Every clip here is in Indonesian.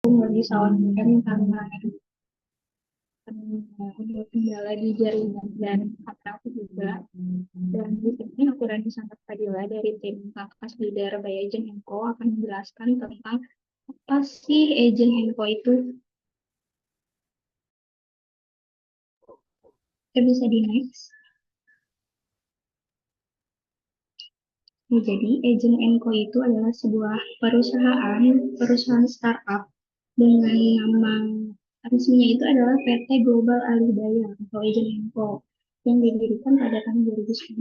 nggak bisa on-cam karena ada kendala di jaringan dan HP aku juga. Dan di sini aku Rani Sangat Fadila dari tim Kakak Leader by Agent Info akan menjelaskan tentang apa sih Agent Info itu. Kita bisa di next. Nah, jadi Agent Enco itu adalah sebuah perusahaan startup dengan nama resminya itu adalah PT Global Alidaya atau Agent Enco yang didirikan pada tahun 2019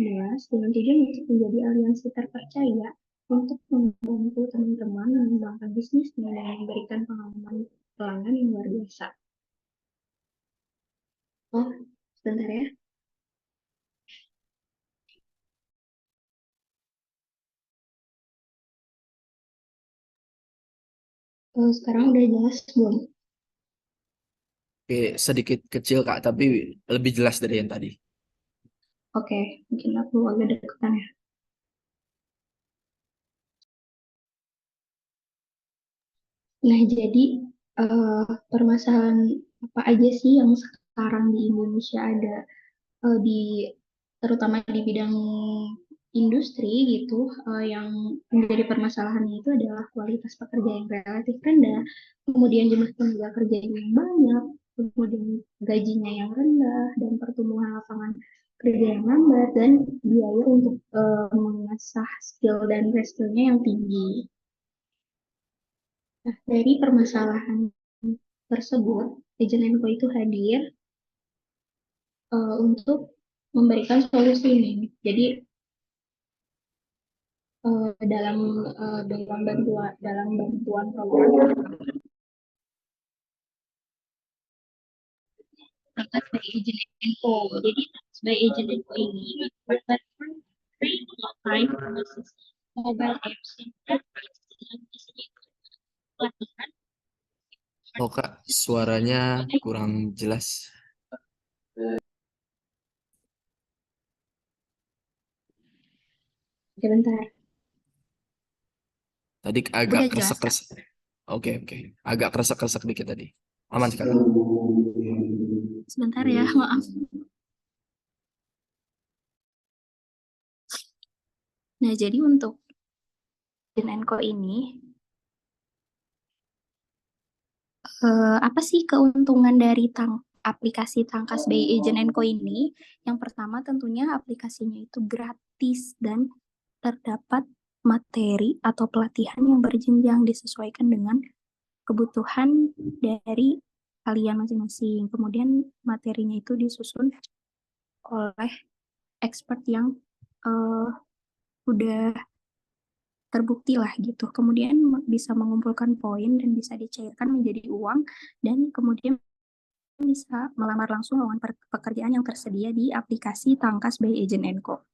dengan tujuan untuk menjadi aliansi terpercaya untuk membantu teman-teman mengembangkan bisnisnya dan memberikan pengalaman pelanggan yang luar biasa. Oh, sebentar ya. Sekarang udah jelas belum? Oke, sedikit kecil Kak, tapi lebih jelas dari yang tadi. Oke, mungkin aku agak deketan ya. Nah, jadi permasalahan apa aja sih yang sekarang di Indonesia ada di terutama di bidang industri gitu yang menjadi permasalahannya itu adalah kualitas pekerja yang relatif rendah, kemudian jumlah tenaga kerja yang banyak, kemudian gajinya yang rendah dan pertumbuhan lapangan kerja yang lambat dan biaya untuk mengasah skill dan skillnya yang tinggi. Nah, dari permasalahan tersebut, Agent Enco itu hadir untuk memberikan solusi ini. Jadi dalam bantuan program Transact by Agent Enco. Jadi Transact by Agent Enco ini merupakan platform free online berbasis mobile apps yang gratis yang isinya itu pelatihan. Oh Kak, suaranya kurang jelas. Sebentar, Tadi agak udah jelas Kak? kresek-kresek. Oke, oke. Agak kresek-kresek dikit tadi. Aman sekarang. Sebentar ya, maaf. Nah, jadi untuk Agent Enco ini apa sih keuntungan dari aplikasi Tangkas by Agent Co ini? Yang pertama tentunya aplikasinya itu gratis dan terdapat materi atau pelatihan yang berjenjang disesuaikan dengan kebutuhan dari kalian masing-masing. Kemudian materinya itu disusun oleh expert yang uh, udah terbukti lah gitu. Kemudian bisa mengumpulkan poin dan bisa dicairkan menjadi uang dan kemudian bisa melamar langsung lowongan pekerjaan yang tersedia di aplikasi Tangkas by Agent Co.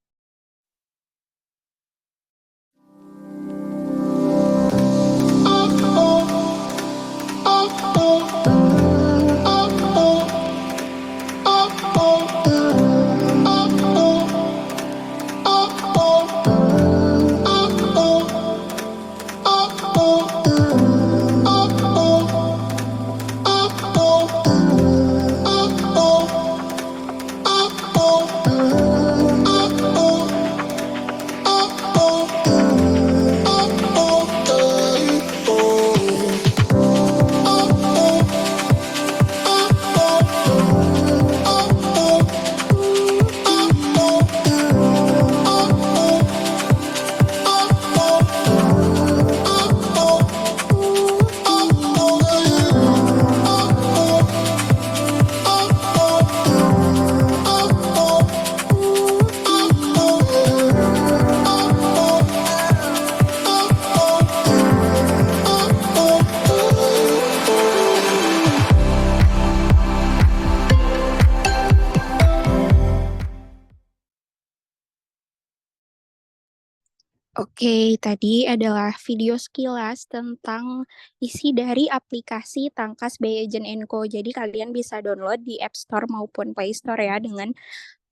Oke, tadi adalah video sekilas tentang isi dari aplikasi Tangkas by Agent Co. Jadi kalian bisa download di App Store maupun Play Store ya dengan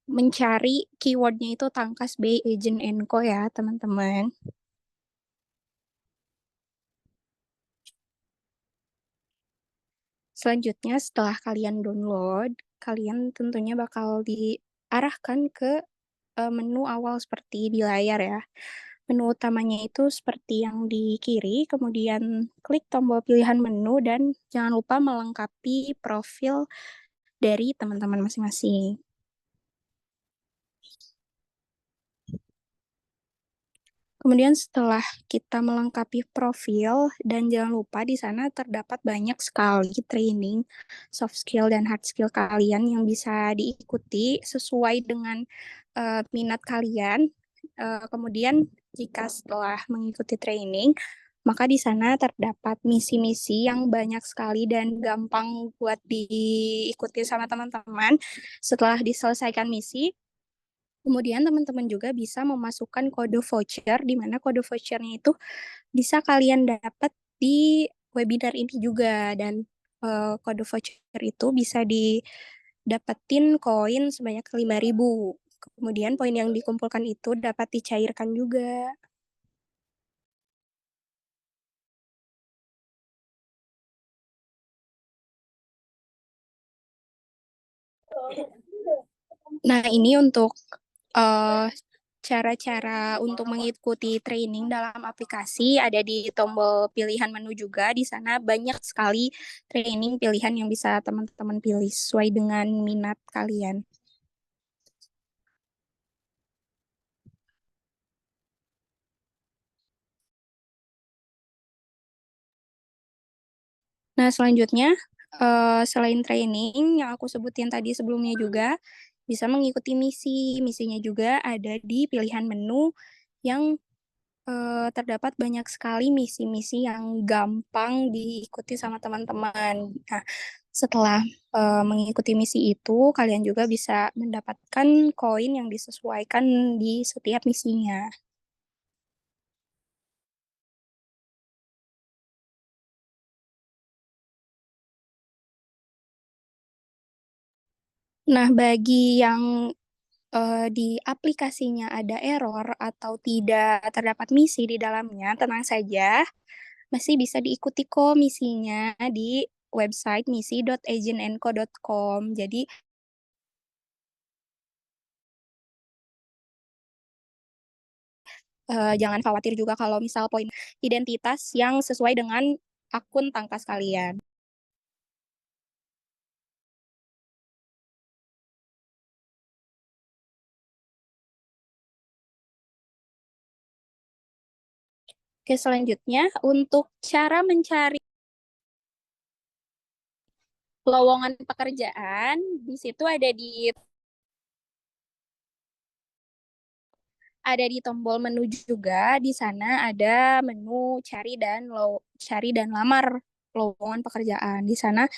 mencari keywordnya itu Tangkas by Agent Co ya teman-teman. Selanjutnya, setelah kalian download, kalian tentunya bakal diarahkan ke menu awal seperti di layar ya. Menu utamanya itu seperti yang di kiri, kemudian klik tombol pilihan menu dan jangan lupa melengkapi profil dari teman-teman masing-masing. Kemudian setelah kita melengkapi profil dan jangan lupa di sana terdapat banyak sekali training soft skill dan hard skill kalian yang bisa diikuti sesuai dengan minat kalian. Kemudian jika setelah mengikuti training, maka di sana terdapat misi-misi yang banyak sekali dan gampang buat diikuti sama teman-teman. Setelah diselesaikan misi, kemudian teman-teman juga bisa memasukkan kode voucher, di mana kode vouchernya itu bisa kalian dapat di webinar ini juga. Dan kode voucher itu bisa didapetin koin sebanyak 5.000. Kemudian poin yang dikumpulkan itu dapat dicairkan juga. Nah, ini untuk uh, cara-cara untuk mengikuti training dalam aplikasi ada di tombol pilihan menu juga. Di sana banyak sekali training pilihan yang bisa teman-teman pilih sesuai dengan minat kalian. Nah, selanjutnya selain training yang aku sebutin tadi sebelumnya juga bisa mengikuti misi. Misinya juga ada di pilihan menu yang terdapat banyak sekali misi-misi yang gampang diikuti sama teman-teman. Nah, setelah mengikuti misi itu, kalian juga bisa mendapatkan koin yang disesuaikan di setiap misinya. Nah, bagi yang di aplikasinya ada error atau tidak terdapat misi di dalamnya, tenang saja, masih bisa diikuti kok misinya di website misi.agentandco.com. Jadi jangan khawatir juga kalau misal poin identitas yang sesuai dengan akun tangkas kalian. Oke, selanjutnya untuk cara mencari lowongan pekerjaan, di situ ada di tombol menu juga. Di sana ada menu cari dan lamar lowongan pekerjaan. Di sana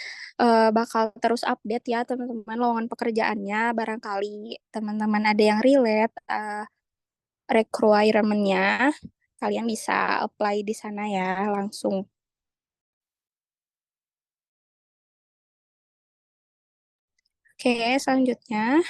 bakal terus update ya teman-teman lowongan pekerjaannya. Barangkali teman-teman ada yang relate requirement-nya, kalian bisa apply di sana ya langsung. Oke, selanjutnya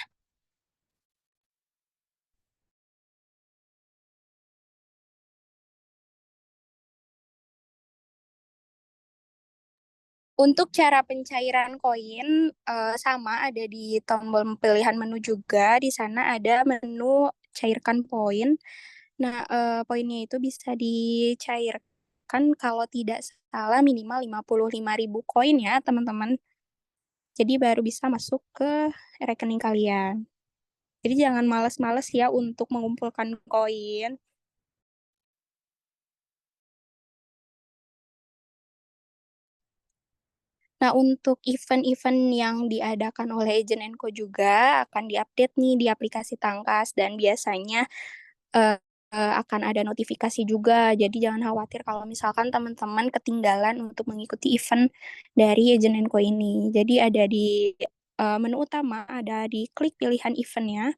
untuk cara pencairan koin sama ada di tombol pilihan menu juga. Di sana ada menu cairkan poin. Nah, poinnya itu bisa dicairkan kalau tidak salah minimal 55.000 koin ya, teman-teman. Jadi baru bisa masuk ke rekening kalian. Jadi jangan males-males ya untuk mengumpulkan koin. Nah, untuk event-event yang diadakan oleh Agent Co juga akan diupdate nih di aplikasi Tangkas dan biasanya eh, akan ada notifikasi juga. Jadi jangan khawatir kalau misalkan teman-teman ketinggalan untuk mengikuti event dari Agent Co ini. Jadi ada di menu utama, ada di klik pilihan eventnya,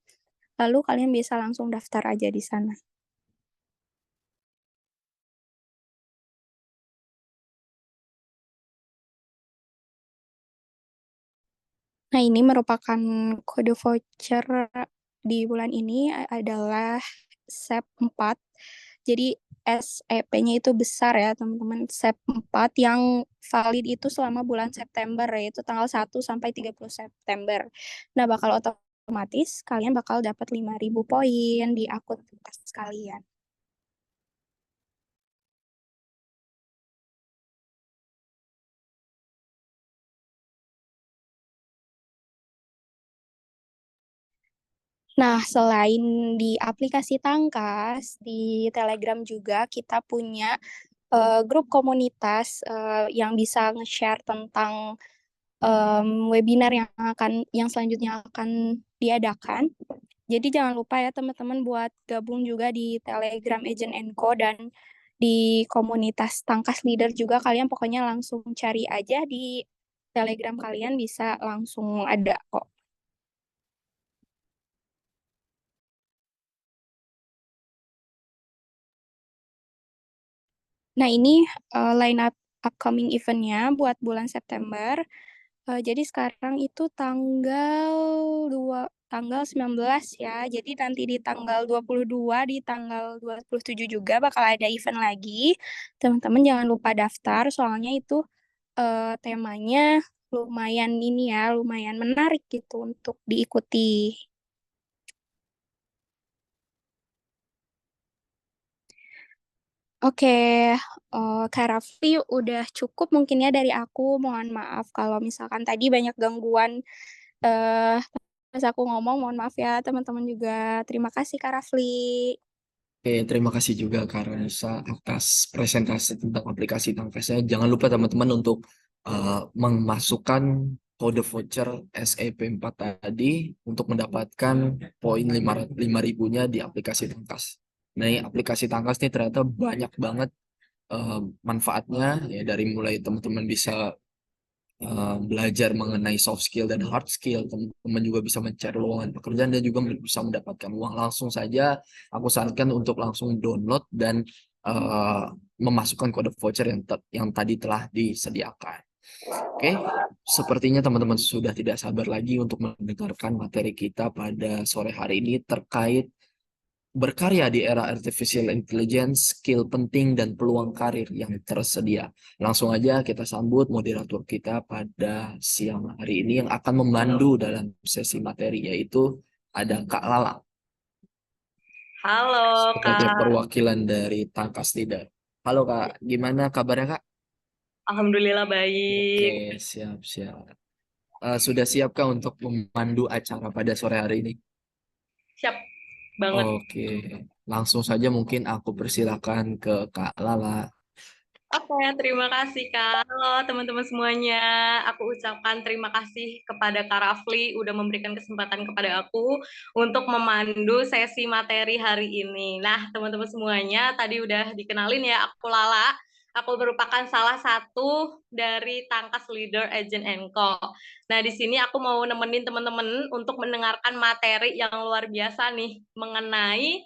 lalu kalian bisa langsung daftar aja di sana. Nah, ini merupakan kode voucher di bulan ini adalah SEP 4. Jadi SEP-nya itu besar ya teman-teman. SEP 4 yang valid itu selama bulan September, yaitu tanggal 1 sampai 30 September. Nah, bakal otomatis kalian bakal dapat 5.000 poin di akun Tangkas kalian. Nah, selain di aplikasi Tangkas, di Telegram juga kita punya grup komunitas yang bisa nge-share tentang webinar yang selanjutnya akan diadakan. Jadi jangan lupa ya teman-teman buat gabung juga di Telegram Agent Co dan di komunitas Tangkas Leader juga, kalian pokoknya langsung cari aja di Telegram kalian bisa langsung ada kok. Nah, ini line up upcoming eventnya buat bulan September. Jadi sekarang itu tanggal 19 ya. Jadi nanti di tanggal 22, di tanggal 27 juga bakal ada event lagi. Teman-teman jangan lupa daftar, soalnya itu temanya lumayan ini ya, lumayan menarik gitu untuk diikuti. Oke, Kak Raffi udah cukup mungkin ya dari aku. Mohon maaf kalau misalkan tadi banyak gangguan eh pas aku ngomong, mohon maaf ya teman-teman juga. Terima kasih Kak Rafli. Oke, terima kasih juga Kak Ranisa atas presentasi tentang aplikasi Tangkasnya. Jangan lupa teman-teman untuk memasukkan kode voucher SEP4 tadi untuk mendapatkan poin 5.000-nya di aplikasi Tangkas. Nah, ini aplikasi Tangkas nih ternyata banyak banget manfaatnya ya, dari mulai teman-teman bisa belajar mengenai soft skill dan hard skill, teman-teman juga bisa mencari lowongan pekerjaan dan juga bisa mendapatkan uang. Langsung saja aku sarankan untuk langsung download dan eh, memasukkan kode voucher yang tadi telah disediakan. Oke, sepertinya teman-teman sudah tidak sabar lagi untuk mendengarkan materi kita pada sore hari ini terkait berkarya di era artificial intelligence, skill penting dan peluang karir yang tersedia. Langsung aja kita sambut moderator kita pada siang hari ini yang akan memandu dalam sesi materi, yaitu ada Kak Lala Halo sebagai Kak, perwakilan dari Tangkas Leader. Halo Kak, gimana kabarnya Kak? Alhamdulillah baik. Oke, siap-siap. Sudah siapkah untuk memandu acara pada sore hari ini? Siap banget. Oke, langsung saja mungkin aku persilakan ke Kak Lala. Oke, terima kasih Kak. Halo teman-teman semuanya. Aku ucapkan terima kasih kepada Kak Rafli udah memberikan kesempatan kepada aku untuk memandu sesi materi hari ini. Nah, teman-teman semuanya, tadi udah dikenalin ya, aku Lala. Aku merupakan salah satu dari Tangkas Leader Agent Co. Nah, di sini aku mau nemenin teman-teman untuk mendengarkan materi yang luar biasa nih mengenai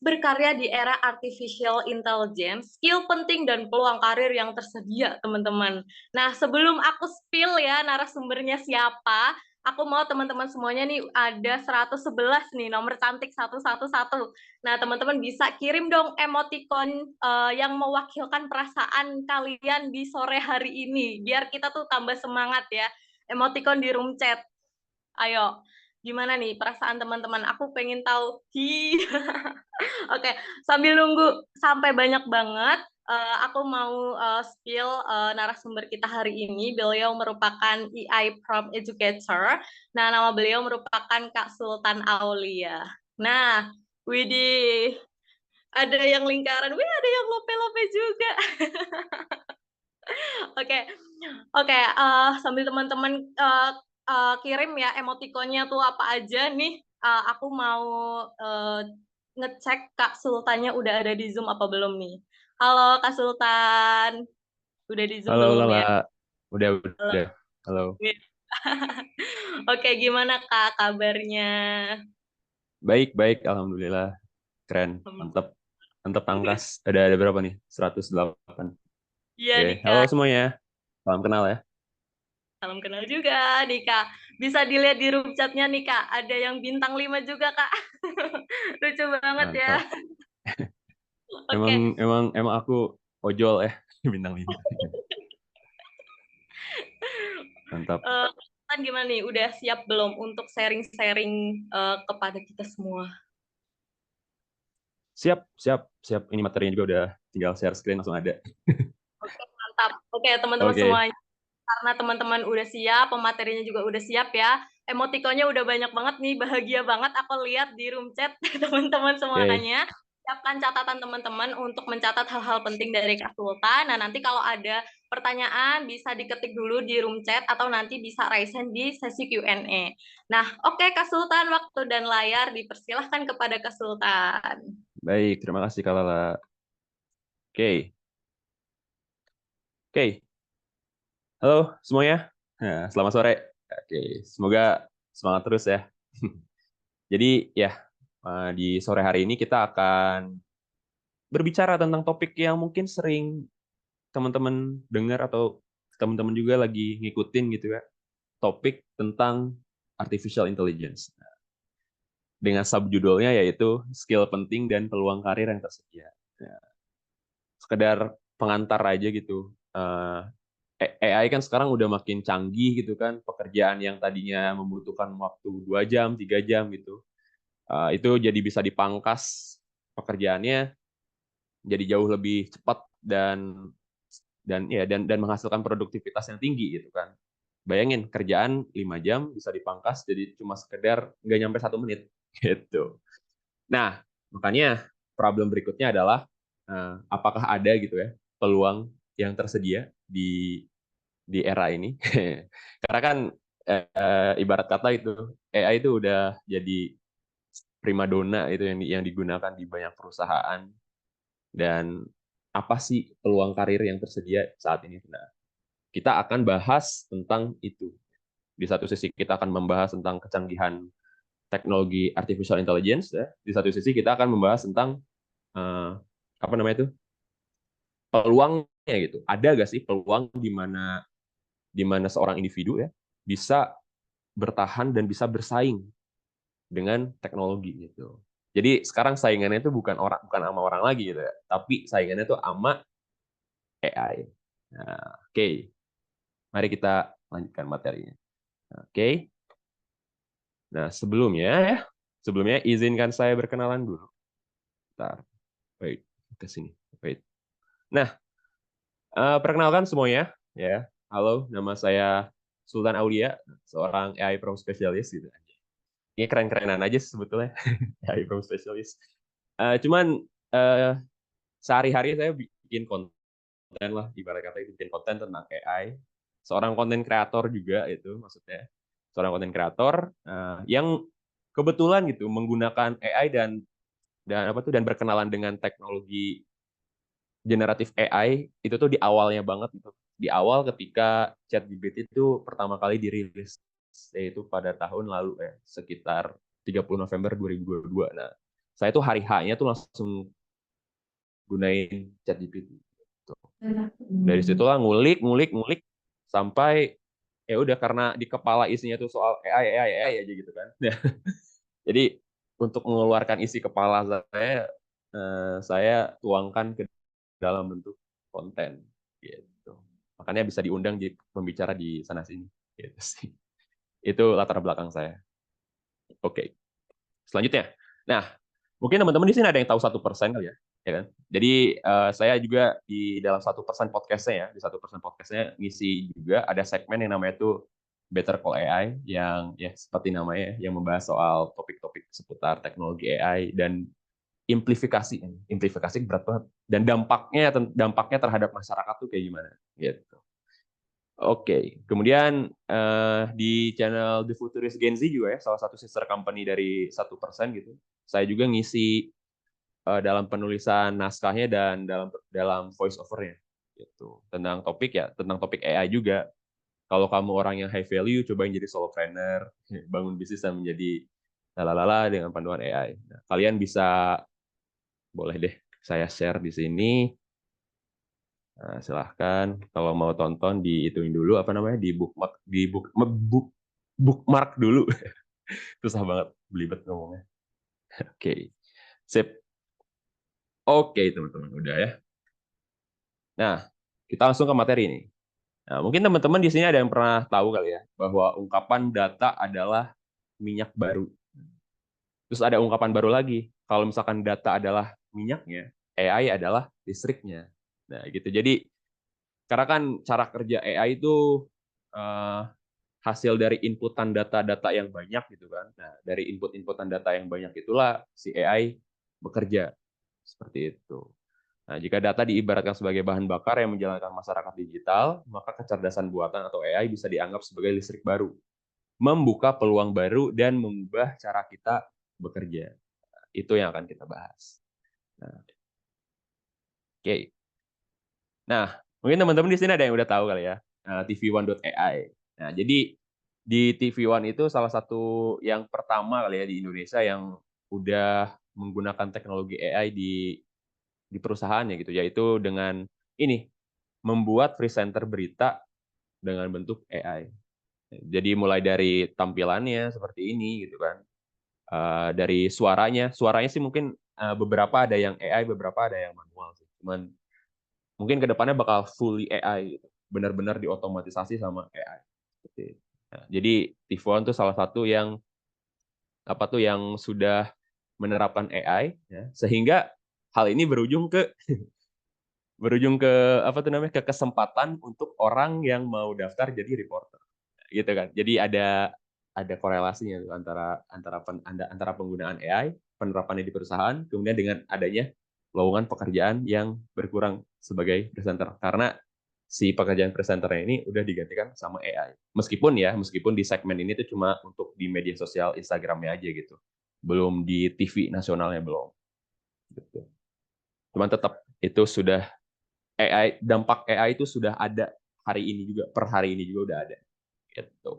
berkarya di era artificial intelligence, skill penting dan peluang karir yang tersedia, teman-teman. Nah, sebelum aku spill ya narasumbernya siapa, aku mau teman-teman semuanya nih ada 111 nih, nomor cantik 111. Nah, teman-teman bisa kirim dong emoticon yang mewakilkan perasaan kalian di sore hari ini, biar kita tuh tambah semangat ya. Emoticon di room chat. Ayo, gimana nih perasaan teman-teman? Aku pengen tahu. Hi. Oke, sambil nunggu sampai banyak banget, aku mau spill narasumber kita hari ini. Beliau merupakan EI Prompt Educator. Nah, nama beliau merupakan Kak Sultan Aulia. Nah, widih, ada yang lingkaran, wih ada yang lope-lope juga. Oke, oke, sambil teman-teman kirim ya emotikonnya tuh apa aja nih. Aku mau ngecek Kak Sultannya udah ada di Zoom apa belum nih. Halo Kak Sultan, udah di Zoom Halo belum Lala, ya? Halo. udah. Halo. Oke, gimana Kak kabarnya? Baik, baik, alhamdulillah. Keren, mantap. Mantap tangkas. Ada berapa nih? 108. Iya Oke, nih halo Kak, semuanya. Salam kenal ya. salam kenal juga nih Kak. Bisa dilihat di room chatnya nih Kak, ada yang bintang 5 juga Kak. Lucu banget ya. Mantap. Oke, Emang aku ojol ya bintang 5. Mantap. kan gimana nih? Udah siap belum untuk sharing-sharing kepada kita semua? Siap. Ini materinya juga udah tinggal share screen langsung ada. Oke, mantap. Oke, teman-teman Oke. semuanya. Karena teman-teman udah siap, pematerinya juga udah siap ya. Emotikonnya udah banyak banget nih, bahagia banget aku lihat di room chat teman-teman Oke. semuanya. Siapkan catatan teman-teman untuk mencatat hal-hal penting dari Kak Sultan. Nah, nanti kalau ada pertanyaan bisa diketik dulu di room chat atau nanti bisa raise hand di sesi Q&A. Nah, oke Kak Sultan, waktu dan layar dipersilahkan kepada Kak Sultan. Baik, terima kasih Kak Lala. Oke. Halo semuanya. Nah, selamat sore. Oke, semoga semangat terus ya. Jadi ya, di sore hari ini kita akan berbicara tentang topik yang mungkin sering teman-teman dengar atau teman-teman juga lagi ngikutin gitu ya. Topik tentang artificial intelligence. Dengan subjudulnya yaitu skill penting dan peluang karir yang tersedia. Nah, sekedar pengantar aja gitu. AI kan sekarang udah makin canggih gitu kan, pekerjaan yang tadinya membutuhkan waktu 2 jam, 3 jam gitu, itu jadi bisa dipangkas pekerjaannya jadi jauh lebih cepat dan menghasilkan produktivitas yang tinggi gitu kan. Bayangin kerjaan 5 jam bisa dipangkas jadi cuma sekedar nggak nyampe 1 menit gitu. Nah, makanya problem berikutnya adalah apakah ada gitu ya peluang yang tersedia di era ini. Karena kan ibarat kata itu AI itu udah jadi primadona itu yang digunakan di banyak perusahaan, dan apa sih peluang karir yang tersedia saat ini. Nah, kita akan bahas tentang itu. Di satu sisi kita akan membahas tentang kecanggihan teknologi artificial intelligence ya. Di satu sisi kita akan membahas tentang apa namanya itu peluangnya gitu. Ada gak sih peluang di mana seorang individu ya bisa bertahan dan bisa bersaing dengan teknologi gitu. Jadi sekarang saingannya itu bukan sama orang lagi gitu ya, tapi saingannya itu sama AI. Nah, oke. Mari kita lanjutkan materinya. Oke. Nah, sebelumnya izinkan saya berkenalan dulu. Bentar. Wait, ke sini. Wait. Nah, perkenalkan semuanya ya. Halo, nama saya Sultan Aulia, seorang AI Pro Specialist gitu. Ini keren-kerenan aja sebetulnya. AI Pro Specialist. Cuman sehari-hari saya bikin konten lah, ibarat kata bikin konten tentang AI. Seorang konten kreator juga itu maksudnya. Seorang konten kreator yang kebetulan gitu menggunakan AI dan berkenalan dengan teknologi generatif AI itu tuh di awalnya banget gitu. Di awal ketika ChatGPT itu pertama kali dirilis, yaitu pada tahun lalu ya, sekitar 30 November 2022. Nah, saya tuh hari H-nya tuh langsung gunain ChatGPT. Dari situlah ngulik sampai ya udah, karena di kepala isinya tuh soal AI aja gitu kan. Jadi untuk mengeluarkan isi kepala saya tuangkan ke dalam bentuk konten gitu. Makanya bisa diundang di pembicara di sana sini gitu sih. Itu latar belakang saya. Oke. Selanjutnya. Nah, mungkin teman-teman di sini ada yang tahu 1% kali ya, ya kan? Jadi saya juga di dalam 1% podcastnya ya, di 1% podcastnya ngisi juga ada segmen yang namanya itu Better Call AI, yang ya seperti namanya yang membahas soal topik-topik seputar teknologi AI dan implifikasi berat banget, dan dampaknya terhadap masyarakat tuh kayak gimana gitu. Oke, kemudian di channel The Futurist Gen Z juga ya, salah satu sister company dari 1% gitu. Saya juga ngisi dalam penulisan naskahnya dan dalam voice over-nya gitu. Tentang topik AI juga. Kalau kamu orang yang high value, cobain jadi solopreneur, bangun bisnis dan menjadi lalala dengan panduan AI. Nah, kalian bisa, boleh deh saya share di sini. Nah, silahkan kalau mau tonton dihitungin dulu apa namanya, bookmark dulu. Susah banget belibet ngomongnya. Oke. Sip. Oke, teman-teman, udah ya. Nah, kita langsung ke materi ini. Nah, mungkin teman-teman di sini ada yang pernah tahu kali ya, bahwa ungkapan data adalah minyak baru. Terus ada ungkapan baru lagi, kalau misalkan data adalah minyaknya, AI adalah listriknya. Nah, gitu. Jadi, karena kan cara kerja AI itu eh, hasil dari inputan data-data yang banyak gitu kan. Nah, dari inputan data yang banyak itulah si AI bekerja. Seperti itu. Nah, jika data diibaratkan sebagai bahan bakar yang menjalankan masyarakat digital, maka kecerdasan buatan atau AI bisa dianggap sebagai listrik baru, membuka peluang baru dan mengubah cara kita bekerja. Itu yang akan kita bahas. Nah, oke. Nah, mungkin teman-teman di sini ada yang udah tahu kali ya, TV1.ai. Nah, jadi di TV One itu salah satu yang pertama kali ya di Indonesia yang udah menggunakan teknologi AI di perusahaannya gitu, yaitu dengan ini membuat presenter berita dengan bentuk AI. Jadi mulai dari tampilannya seperti ini gitu kan, dari suaranya sih mungkin beberapa ada yang AI, beberapa ada yang manual sih. Cuman mungkin kedepannya bakal fully AI, gitu. Benar-benar diotomatisasi sama AI. Nah, jadi TV One itu salah satu yang yang sudah menerapkan AI, ya, sehingga hal ini berujung ke ke kesempatan untuk orang yang mau daftar jadi reporter, gitu kan. Jadi ada korelasinya tuh antara penggunaan AI, penerapannya di perusahaan, kemudian dengan adanya lowongan pekerjaan yang berkurang sebagai presenter karena si pekerjaan presenternya ini udah digantikan sama AI. Meskipun di segmen ini tuh cuma untuk di media sosial Instagramnya aja gitu, belum di TV nasionalnya belum. Gitu. Cuman tetap itu sudah dampak AI itu sudah ada hari ini juga, per hari ini juga udah ada. Gitu.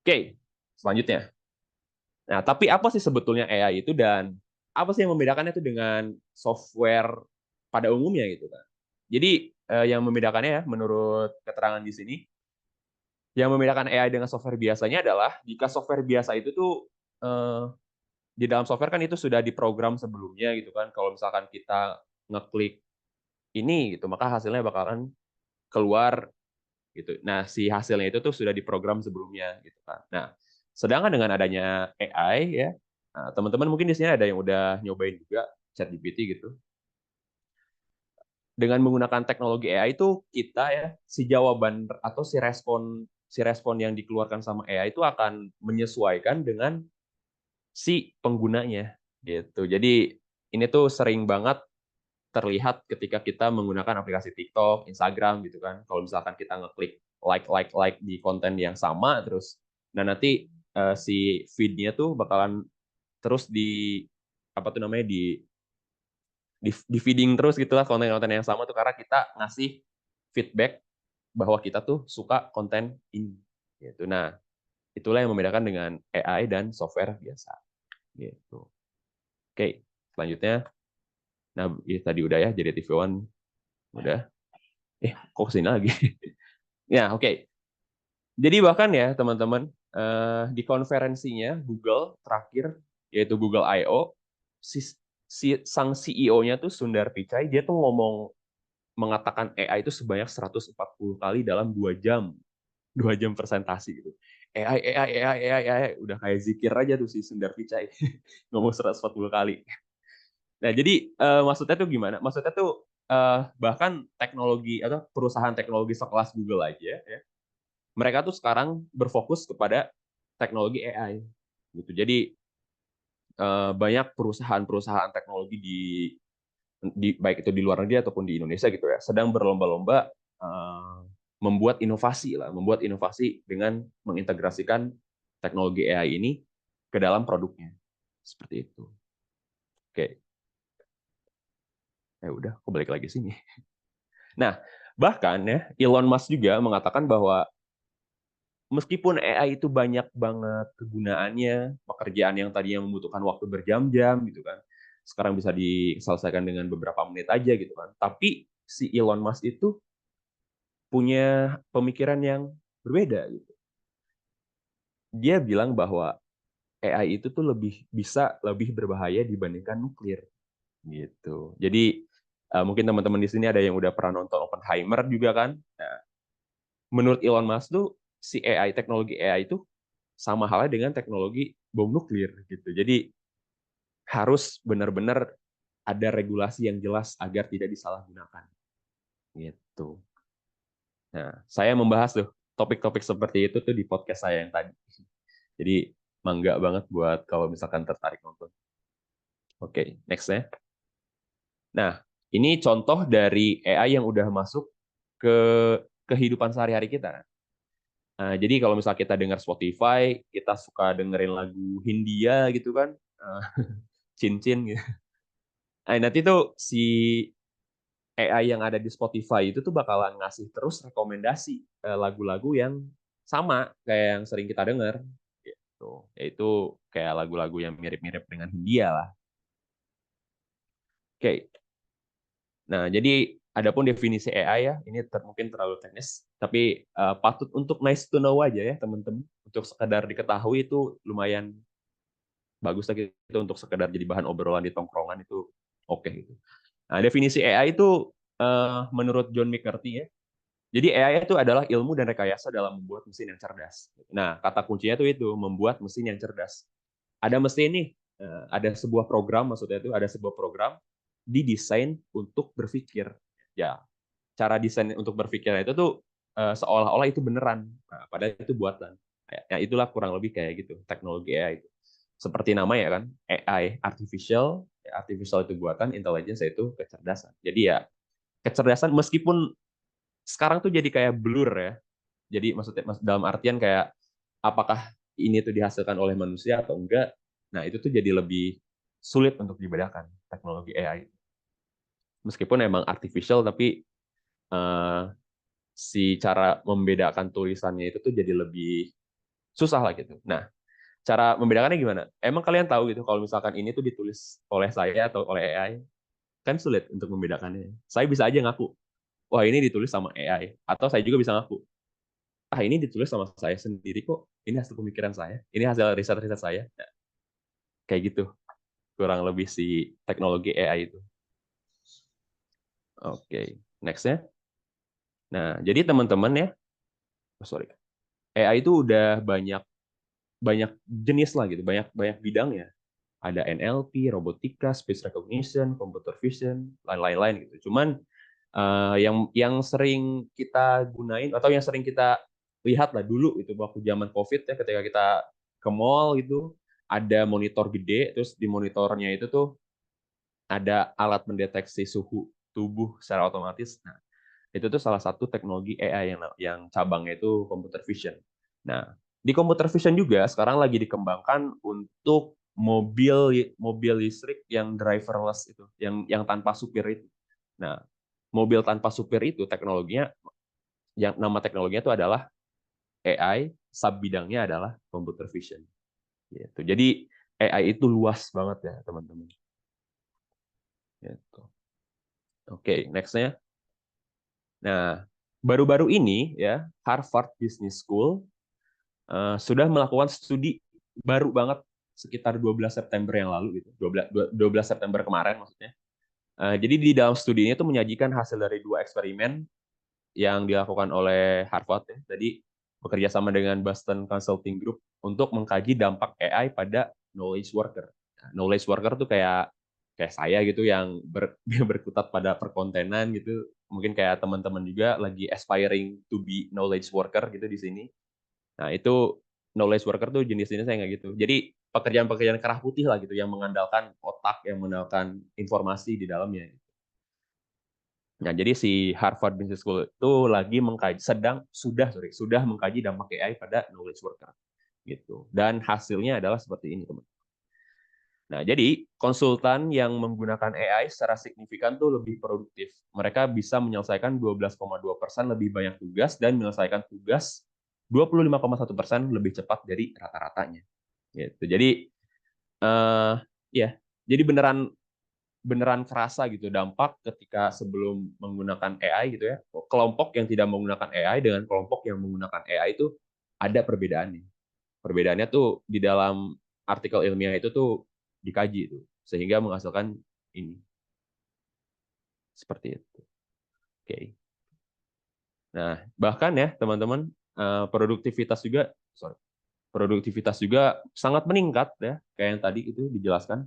Oke, selanjutnya. Nah, tapi apa sih sebetulnya AI itu dan apa sih yang membedakannya itu dengan software pada umumnya gitu kan? Jadi yang membedakannya ya menurut keterangan di sini, yang membedakan AI dengan software biasanya adalah jika software biasa itu tuh di dalam software kan itu sudah diprogram sebelumnya gitu kan. Kalau misalkan kita ngeklik ini gitu, maka hasilnya bakalan keluar gitu. Nah, si hasilnya itu tuh sudah diprogram sebelumnya gitu kan. Nah, sedangkan dengan adanya AI ya, nah, teman-teman mungkin di sini ada yang udah nyobain juga ChatGPT gitu. Dengan menggunakan teknologi AI itu kita ya si jawaban atau si respon yang dikeluarkan sama AI itu akan menyesuaikan dengan si penggunanya gitu. Jadi ini tuh sering banget terlihat ketika kita menggunakan aplikasi TikTok, Instagram gitu kan. Kalau misalkan kita ngeklik like di konten yang sama terus, nah nanti si feed-nya tuh bakalan terus di feeding terus gitulah konten-konten yang sama tuh karena kita ngasih feedback bahwa kita tuh suka konten ini gitu. Nah, itulah yang membedakan dengan AI dan software biasa gitu. Oke, selanjutnya. Nah, ya, tadi udah ya, jadi TV One udah. Kok kesini lagi? Ya, oke. Jadi bahkan ya, teman-teman, di konferensinya Google terakhir, yaitu Google I/O, sang CEO-nya tuh Sundar Pichai, dia tuh mengatakan AI itu sebanyak 140 kali dalam 2 jam. 2 jam presentasi gitu. AI, udah kayak zikir aja tuh si Sundar Pichai. Ngomong 140 kali. Nah, jadi maksudnya tuh gimana? Maksudnya tuh bahkan teknologi atau perusahaan teknologi sekelas Google aja ya, mereka tuh sekarang berfokus kepada teknologi AI gitu. Jadi banyak perusahaan-perusahaan teknologi baik itu di luar negeri ataupun di Indonesia gitu ya, sedang berlomba-lomba membuat inovasi dengan mengintegrasikan teknologi AI ini ke dalam produknya. Seperti itu. Oke. Ya udah, aku balik lagi sini. Nah, bahkan ya Elon Musk juga mengatakan bahwa meskipun AI itu banyak banget kegunaannya, pekerjaan yang tadinya membutuhkan waktu berjam-jam gitu kan, sekarang bisa diselesaikan dengan beberapa menit aja gitu kan. Tapi si Elon Musk itu punya pemikiran yang berbeda gitu. Dia bilang bahwa AI itu tuh lebih berbahaya dibandingkan nuklir. gitu. Jadi mungkin teman-teman di sini ada yang udah pernah nonton Oppenheimer juga kan. Nah, menurut Elon Musk tuh si teknologi AI itu sama halnya dengan teknologi bom nuklir gitu. Jadi harus benar-benar ada regulasi yang jelas agar tidak disalahgunakan gitu. Nah, saya membahas tuh topik-topik seperti itu tuh di podcast saya yang tadi. Jadi mangga banget buat kalau misalkan tertarik nonton. Oke, next ya. Nah, ini contoh dari AI yang udah masuk ke kehidupan sehari-hari kita. Nah, jadi kalau misalnya kita dengar Spotify, kita suka dengerin lagu Hindia gitu kan, cincin gitu. Nah, nanti tuh si AI yang ada di Spotify itu tuh bakalan ngasih terus rekomendasi lagu-lagu yang sama kayak yang sering kita dengar gitu. Yaitu kayak lagu-lagu yang mirip-mirip dengan Hindia lah. Oke. Nah, jadi adapun definisi AI ya, ini mungkin terlalu teknis, tapi patut untuk nice to know aja ya teman-teman. Untuk sekedar diketahui itu lumayan bagus lagi itu untuk sekedar jadi bahan obrolan di tongkrongan itu oke gitu. Nah, definisi AI itu menurut John McCarthy ya. Jadi AI itu adalah ilmu dan rekayasa dalam membuat mesin yang cerdas. Nah, kata kuncinya itu membuat mesin yang cerdas. Ada mesin nih, ada sebuah program, maksudnya itu ada sebuah program didesain untuk berpikir. Ya, cara desain untuk berpikir itu tuh seolah-olah itu beneran, nah, padahal itu buatan. Ya, itulah kurang lebih kayak gitu teknologi AI itu. Seperti nama ya kan, AI artificial, artificial itu buatan, intelligence itu kecerdasan. Jadi ya kecerdasan meskipun sekarang tuh jadi kayak blur ya. Jadi maksudnya dalam artian kayak apakah ini tuh dihasilkan oleh manusia atau enggak. Nah, itu tuh jadi lebih sulit untuk dibedakan teknologi AI. Meskipun emang artificial tapi si cara membedakan tulisannya itu tuh jadi lebih susah lah gitu. Nah, cara membedakannya gimana? Emang kalian tahu gitu kalau misalkan ini tuh ditulis oleh saya atau oleh AI? Kan sulit untuk membedakannya. Saya bisa aja ngaku, wah ini ditulis sama AI. Atau saya juga bisa ngaku, ah ini ditulis sama saya sendiri kok. Ini hasil pemikiran saya. Ini hasil riset-riset saya. Nah, kayak gitu. Kurang lebih si teknologi AI itu. Oke, next-nya. Nah, jadi teman-teman ya, sorry. AI itu udah banyak banyak jenis lah gitu, banyak banyak bidangnya. Ada NLP, robotika, speech recognition, computer vision, lain-lain gitu. Cuman yang sering kita gunain atau yang sering kita lihat lah dulu itu waktu zaman COVID ya, ketika kita ke mall gitu, ada monitor gede, terus di monitornya itu tuh ada alat mendeteksi suhu tubuh secara otomatis. Nah, itu tuh salah satu teknologi AI yang cabangnya itu computer vision. Nah, di computer vision juga sekarang lagi dikembangkan untuk mobil mobil listrik yang driverless itu, yang tanpa supir itu. Nah, mobil tanpa supir itu teknologinya, yang nama teknologinya itu adalah AI, sub bidangnya adalah computer vision. Gitu. Jadi AI itu luas banget ya teman-teman. Gitu. Oke, next-nya. Nah, baru-baru ini ya Harvard Business School sudah melakukan studi baru banget sekitar 12 September yang lalu gitu. 12 September kemarin maksudnya. Jadi di dalam studi ini tuh menyajikan hasil dari 2 eksperimen yang dilakukan oleh Harvard ya. Jadi bekerja sama dengan Boston Consulting Group untuk mengkaji dampak AI pada knowledge worker. Nah, knowledge worker tuh kayak saya gitu yang berkutat pada perkontenan gitu. Mungkin kayak teman-teman juga lagi aspiring to be knowledge worker gitu di sini. Nah, itu knowledge worker tuh jenis-jenisnya kayak gitu. Jadi pekerjaan-pekerjaan kerah putih lah gitu yang mengandalkan otak, yang mengandalkan informasi di dalamnya. Nah, jadi si Harvard Business School itu lagi mengkaji sudah mengkaji dampak AI pada knowledge worker gitu. Dan hasilnya adalah seperti ini, teman. Nah, jadi konsultan yang menggunakan AI secara signifikan tuh lebih produktif. Mereka bisa menyelesaikan 12,2% lebih banyak tugas dan menyelesaikan tugas 25,1% lebih cepat dari rata-ratanya. Gitu. Jadi ya, jadi beneran kerasa gitu dampak ketika sebelum menggunakan AI gitu ya. Kelompok yang tidak menggunakan AI dengan kelompok yang menggunakan AI itu ada perbedaannya. Perbedaannya tuh di dalam artikel ilmiah itu tuh dikaji itu sehingga menghasilkan ini Seperti itu. Oke. Nah, bahkan ya teman-teman, produktivitas juga sangat meningkat ya, kayak yang tadi itu dijelaskan.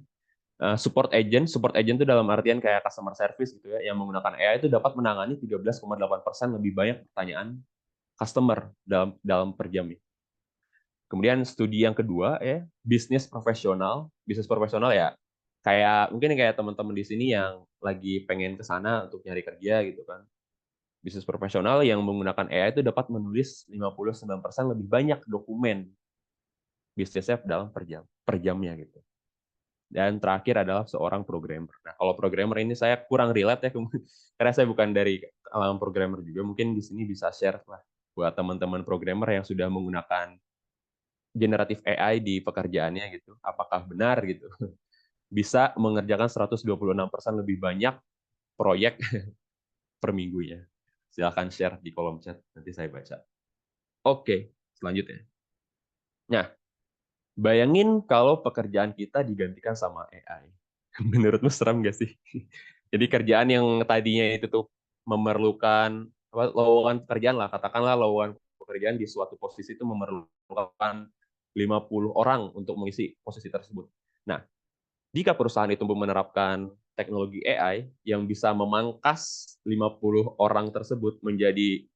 Support agent itu dalam artian kayak customer service gitu ya, yang menggunakan AI itu dapat menangani 13,8% lebih banyak pertanyaan customer dalam per jam. Kemudian studi yang kedua ya, bisnis profesional. Bisnis profesional ya mungkin kayak teman-teman di sini yang lagi pengen ke sana untuk nyari kerja gitu kan. Bisnis profesional yang menggunakan AI itu dapat menulis 59% lebih banyak dokumen bisnisnya dalam per jamnya gitu. Dan terakhir adalah seorang programmer. Nah, kalau programmer ini saya kurang relate ya, karena saya bukan dari alam programmer juga. Mungkin di sini bisa share lah buat teman-teman programmer yang sudah menggunakan generatif AI di pekerjaannya gitu. Apakah benar gitu? Bisa mengerjakan 126% lebih banyak proyek per minggunya. Silahkan share di kolom chat, nanti saya baca. Oke, selanjutnya. Nah, bayangin kalau pekerjaan kita digantikan sama AI. Menurutmu serem nggak sih? Jadi kerjaan yang tadinya itu tuh memerlukan lowongan pekerjaan lah, katakanlah lowongan pekerjaan di suatu posisi itu memerlukan 50 orang untuk mengisi posisi tersebut. Nah, jika perusahaan itu menerapkan teknologi AI yang bisa memangkas 50 orang tersebut menjadi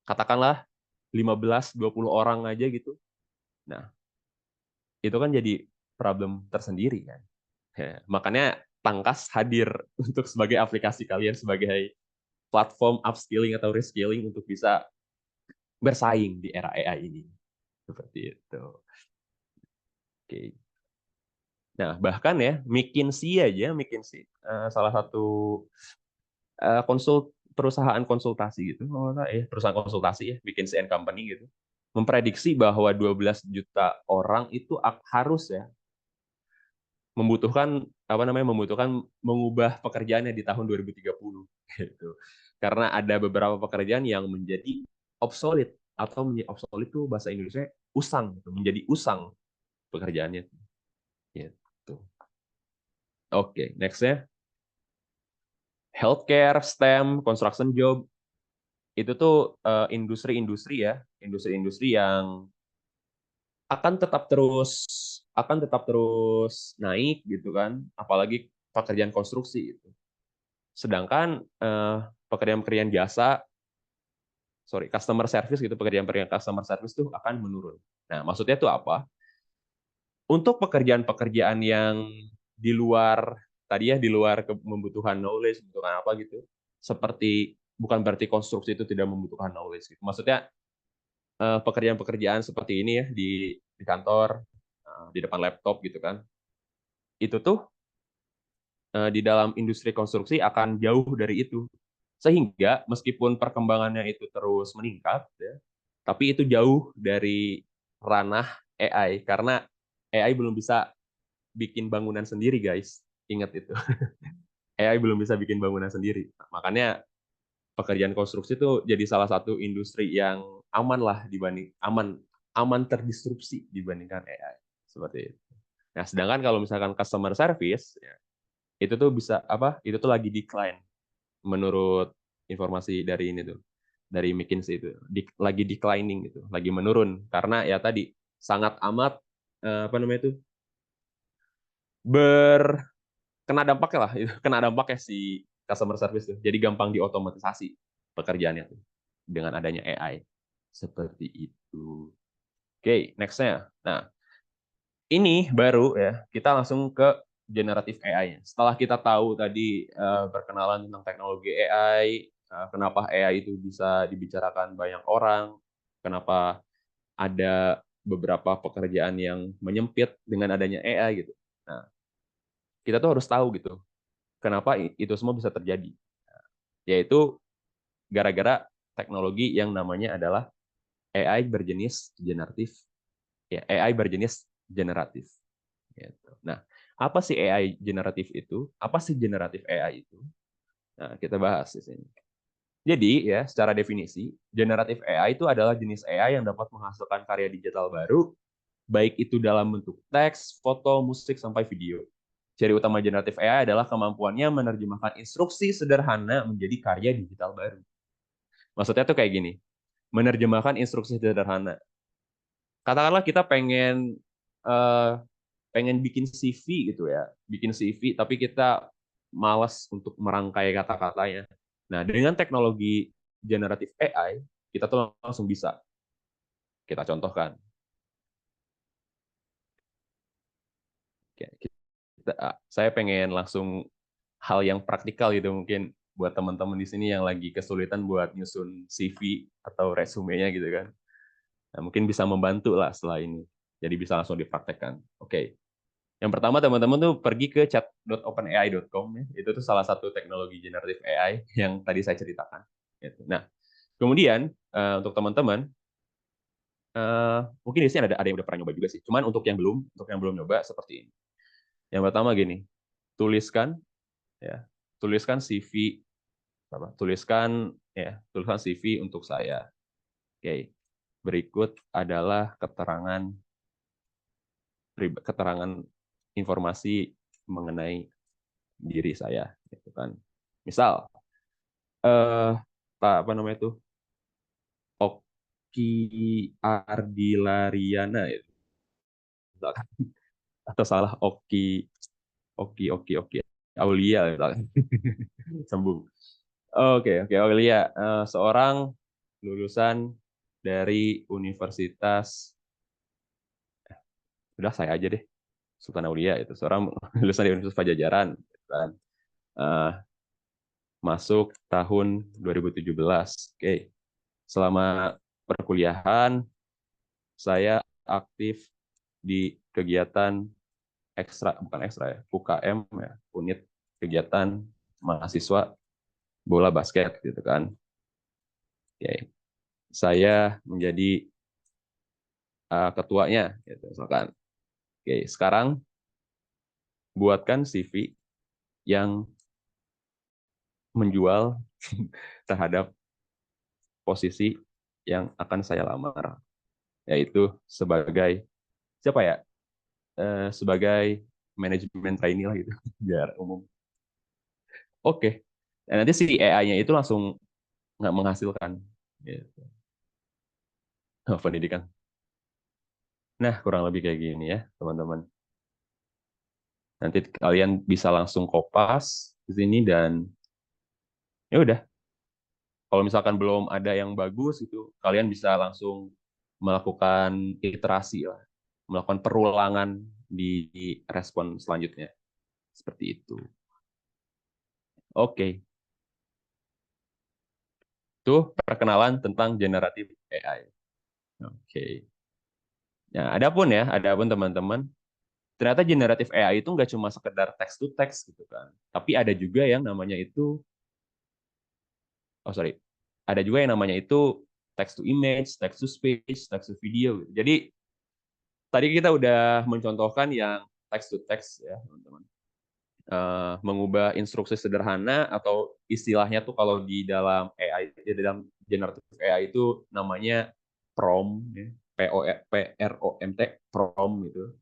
katakanlah 15-20 orang aja gitu. Nah, itu kan jadi problem tersendiri kan. Ya, makanya Tangkas hadir untuk sebagai aplikasi kalian sebagai platform upskilling atau reskilling untuk bisa bersaing di era AI ini. Seperti itu. Oke. Nah, bahkan ya McKinsey salah satu perusahaan konsultasi gitu, perusahaan konsultasi ya, McKinsey and Company gitu, memprediksi bahwa 12 juta orang itu harus ya membutuhkan mengubah pekerjaannya di tahun 2030 gitu. Karena ada beberapa pekerjaan yang menjadi obsolete atau obsolete itu bahasa Indonesia usang gitu, menjadi usang pekerjaannya gitu. Oke, next-nya healthcare, STEM, construction job itu tuh industri-industri yang akan tetap terus naik gitu kan, apalagi pekerjaan konstruksi itu. Sedangkan pekerjaan-pekerjaan customer service gitu, pekerjaan-pekerjaan customer service tuh akan menurun. Nah, maksudnya tuh apa? Untuk pekerjaan-pekerjaan yang di luar membutuhkan knowledge, membutuhkan apa gitu, seperti bukan berarti konstruksi itu tidak membutuhkan knowledge gitu. Maksudnya pekerjaan-pekerjaan seperti ini ya di kantor, di depan laptop gitu kan, itu tuh di dalam industri konstruksi akan jauh dari itu. Sehingga meskipun perkembangannya itu terus meningkat, ya, tapi itu jauh dari ranah AI karena AI belum bisa bikin bangunan sendiri, guys. Ingat itu. AI belum bisa bikin bangunan sendiri. Makanya pekerjaan konstruksi itu jadi salah satu industri yang aman terdisrupsi dibandingkan AI. Seperti itu. Nah, sedangkan kalau misalkan customer service ya, itu tuh itu tuh lagi decline menurut informasi dari ini tuh, dari McKinsey itu. Lagi declining gitu, lagi menurun karena ya tadi sangat amat kena dampaknya lah, kena dampaknya si customer service tuh. Jadi gampang diotomatisasi pekerjaannya tuh dengan adanya AI. Seperti itu. Oke, next-nya. Nah, ini baru ya, kita langsung ke generatif AI. Setelah kita tahu tadi perkenalan tentang teknologi AI, kenapa AI itu bisa dibicarakan banyak orang, kenapa ada beberapa pekerjaan yang menyempit dengan adanya AI gitu. Nah, kita tuh harus tahu gitu, kenapa itu semua bisa terjadi. Yaitu gara-gara teknologi yang namanya adalah AI berjenis generatif. Ya, AI berjenis generatif. Gitu. Nah, apa sih AI generatif itu? Apa sih generatif AI itu? Nah, kita bahas di sini. Jadi, ya, secara definisi, generatif AI itu adalah jenis AI yang dapat menghasilkan karya digital baru, baik itu dalam bentuk teks, foto, musik, sampai video. ciri utama generatif AI adalah kemampuannya menerjemahkan instruksi sederhana menjadi karya digital baru. Maksudnya tuh kayak gini, menerjemahkan instruksi sederhana. Katakanlah kita pengen bikin CV gitu ya, bikin CV tapi kita malas untuk merangkai kata-katanya. Nah, dengan teknologi generatif AI, kita tuh langsung bisa. Kita contohkan. Saya pengen langsung hal yang praktikal gitu, mungkin buat teman-teman di sini yang lagi kesulitan buat nyusun CV atau resumenya gitu kan. Nah, mungkin bisa membantu lah setelah ini. Jadi bisa langsung dipraktekkan. Oke. Yang pertama teman-teman tuh pergi ke chat.openai.com ya. Itu tuh salah satu teknologi generatif AI yang tadi saya ceritakan. Gitu. Nah, kemudian untuk teman-teman mungkin di sini ada yang udah pernah nyoba juga sih. Cuman untuk yang belum nyoba seperti ini. Yang pertama gini, tuliskan CV tuliskan CV untuk saya. Oke. Berikut adalah keterangan informasi mengenai diri saya, gitu kan. Misal, apa namanya itu, Oki Ardilariana, itu. Atau salah Oki Aulia, misalkan. Sambung. Oke, Aulia, seorang lulusan dari Universitas, udah saya aja deh, Sultan Aulia itu seorang lulusan dari Universitas Pajajaran, kan. Masuk tahun 2017. Oke. Selama perkuliahan saya aktif di kegiatan UKM ya, unit kegiatan mahasiswa bola basket gitu kan. Oke. Saya menjadi ketuanya gitu misalkan. Oke, sekarang buatkan CV yang menjual terhadap posisi yang akan saya lamar, yaitu sebagai siapa ya? Sebagai manajemen trainee lah gitu, biar umum. Oke. Dan nanti si AI-nya itu langsung nggak menghasilkan gitu. Pendidikan. Nah, kurang lebih kayak gini ya, teman-teman. Nanti kalian bisa langsung kopas di sini dan ya udah. Kalau misalkan belum ada yang bagus itu, kalian bisa langsung melakukan iterasi lah, melakukan perulangan di respon selanjutnya. Seperti itu. Oke. Itu perkenalan tentang generatif AI. Oke. Nah, adapun teman-teman, ternyata generatif AI itu nggak cuma sekedar text to text gitu kan. Tapi ada juga yang namanya itu, ada juga yang namanya itu text to image, text to speech, text to video. Jadi tadi kita udah mencontohkan yang text to text ya, teman-teman. Mengubah instruksi sederhana atau istilahnya tuh kalau di dalam AI, di dalam generatif AI itu namanya prompt, ya. PROMT, prompt gitu.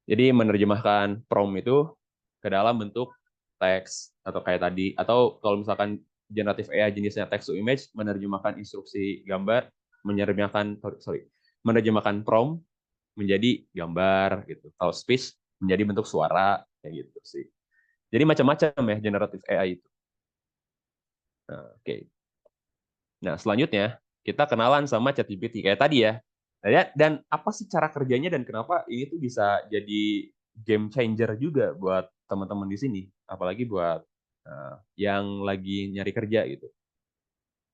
Jadi menerjemahkan prompt itu ke dalam bentuk teks atau kayak tadi, atau kalau misalkan generatif AI jenisnya text to image, menerjemahkan instruksi gambar, menerjemahkan prompt menjadi gambar gitu. Kalau speech menjadi bentuk suara kayak gitu sih. Jadi macam-macam ya generatif AI itu. Nah, oke. Nah, selanjutnya kita kenalan sama ChatGPT kayak tadi ya. Dan apa sih cara kerjanya dan kenapa ini tuh bisa jadi game changer juga buat teman-teman di sini, apalagi buat yang lagi nyari kerja gitu.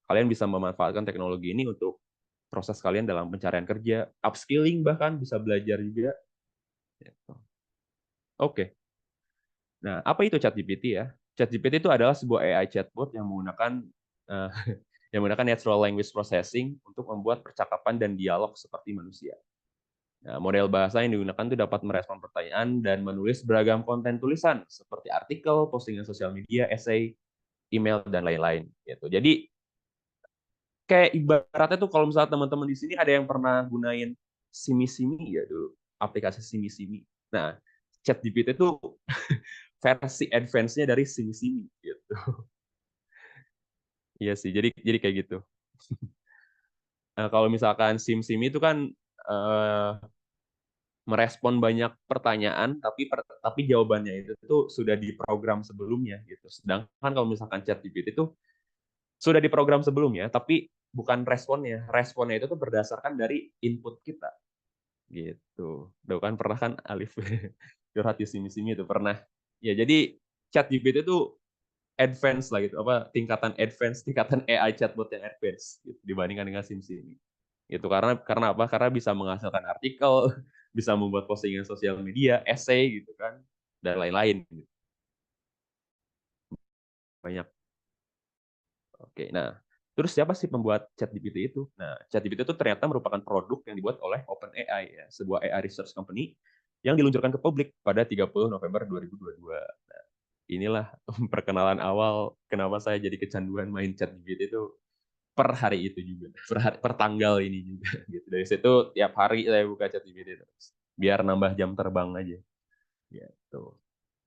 Kalian bisa memanfaatkan teknologi ini untuk proses kalian dalam pencarian kerja, upskilling bahkan bisa belajar juga. Oke. Nah, apa itu ChatGPT ya? ChatGPT itu adalah sebuah AI chatbot yang menggunakan natural language processing untuk membuat percakapan dan dialog seperti manusia. Nah, model bahasa yang digunakan itu dapat merespon pertanyaan dan menulis beragam konten tulisan seperti artikel, postingan sosial media, essay, email, dan lain-lain. Gitu. Jadi kayak ibaratnya tuh kalau misalnya teman-teman di sini ada yang pernah gunain Simi ya dulu, aplikasi Simi. Nah, ChatGPT itu versi advance-nya dari Simi gitu. Iya sih, jadi kayak gitu. Kalau misalkan SimSim itu kan merespon banyak pertanyaan, tapi jawabannya itu tuh sudah diprogram sebelumnya gitu. Sedangkan kalau misalkan ChatGPT itu sudah diprogram sebelumnya, tapi bukan responnya. Responnya itu tuh berdasarkan dari input kita gitu. Tuh kan pernah kan Alif curhat di sini itu pernah. Ya jadi ChatGPT itu advance lah gitu, apa tingkatan AI chatbot yang advance gitu, dibandingkan dengan SimSim. Gitu karena apa? Karena bisa menghasilkan artikel, bisa membuat postingan sosial media, essay gitu kan, dan lain-lain gitu. Banyak. Oke, nah terus siapa sih pembuat ChatGPT itu? Nah, ChatGPT itu ternyata merupakan produk yang dibuat oleh OpenAI ya, sebuah AI research company yang diluncurkan ke publik pada 30 November 2022. Nah, inilah perkenalan awal kenapa saya jadi kecanduan main ChatGPT itu per hari itu juga, per tanggal ini juga gitu. Dari situ tiap hari saya buka ChatGPT terus biar nambah jam terbang aja gitu.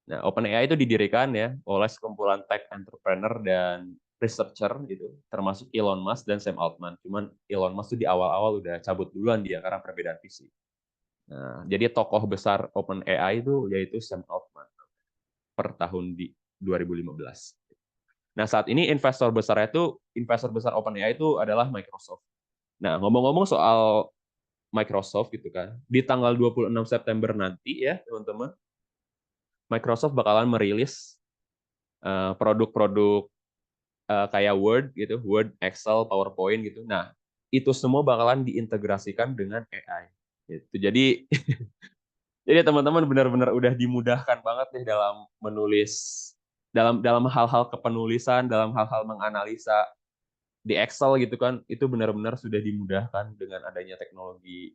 Nah, OpenAI itu didirikan ya oleh sekumpulan tech entrepreneur dan researcher gitu, termasuk Elon Musk dan Sam Altman. Cuman Elon Musk tuh di awal-awal udah cabut duluan dia karena perbedaan visi. Nah, jadi tokoh besar OpenAI itu yaitu Sam Altman per tahun di 2015. Nah, saat ini investor besar OpenAI itu adalah Microsoft. Nah, ngomong-ngomong soal Microsoft gitu kan, di tanggal 26 September nanti ya, teman-teman, Microsoft bakalan merilis produk-produk kayak Word gitu, Word, Excel, PowerPoint gitu. Nah, itu semua bakalan diintegrasikan dengan AI. Gitu. Jadi jadi teman-teman benar-benar udah dimudahkan banget nih dalam menulis dalam hal-hal kepenulisan, dalam hal-hal menganalisa di Excel gitu kan, itu benar-benar sudah dimudahkan dengan adanya teknologi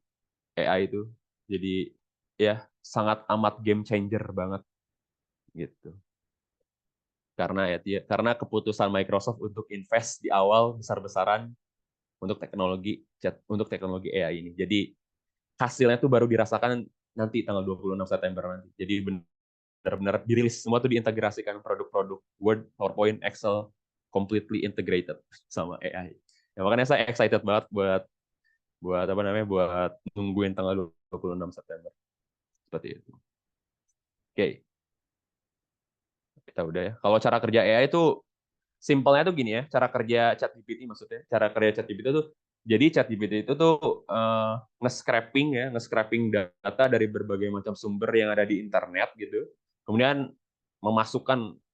AI itu. Jadi ya sangat amat game changer banget gitu. Karena keputusan Microsoft untuk invest di awal besar-besaran untuk teknologi AI ini. Jadi hasilnya tuh baru dirasakan nanti tanggal 26 September nanti. Jadi benar-benar dirilis semua tuh diintegrasikan produk-produk Word, PowerPoint, Excel completely integrated sama AI. Ya, makanya saya excited banget buat apa namanya buat nungguin tanggal 26 September. Seperti itu. Oke. Kita udah ya. Kalau cara kerja AI itu simpelnya tuh gini ya, cara kerja ChatGPT maksudnya. Cara kerja ChatGPT tuh jadi ChatGPT itu tuh nge-scraping data dari berbagai macam sumber yang ada di internet gitu. Kemudian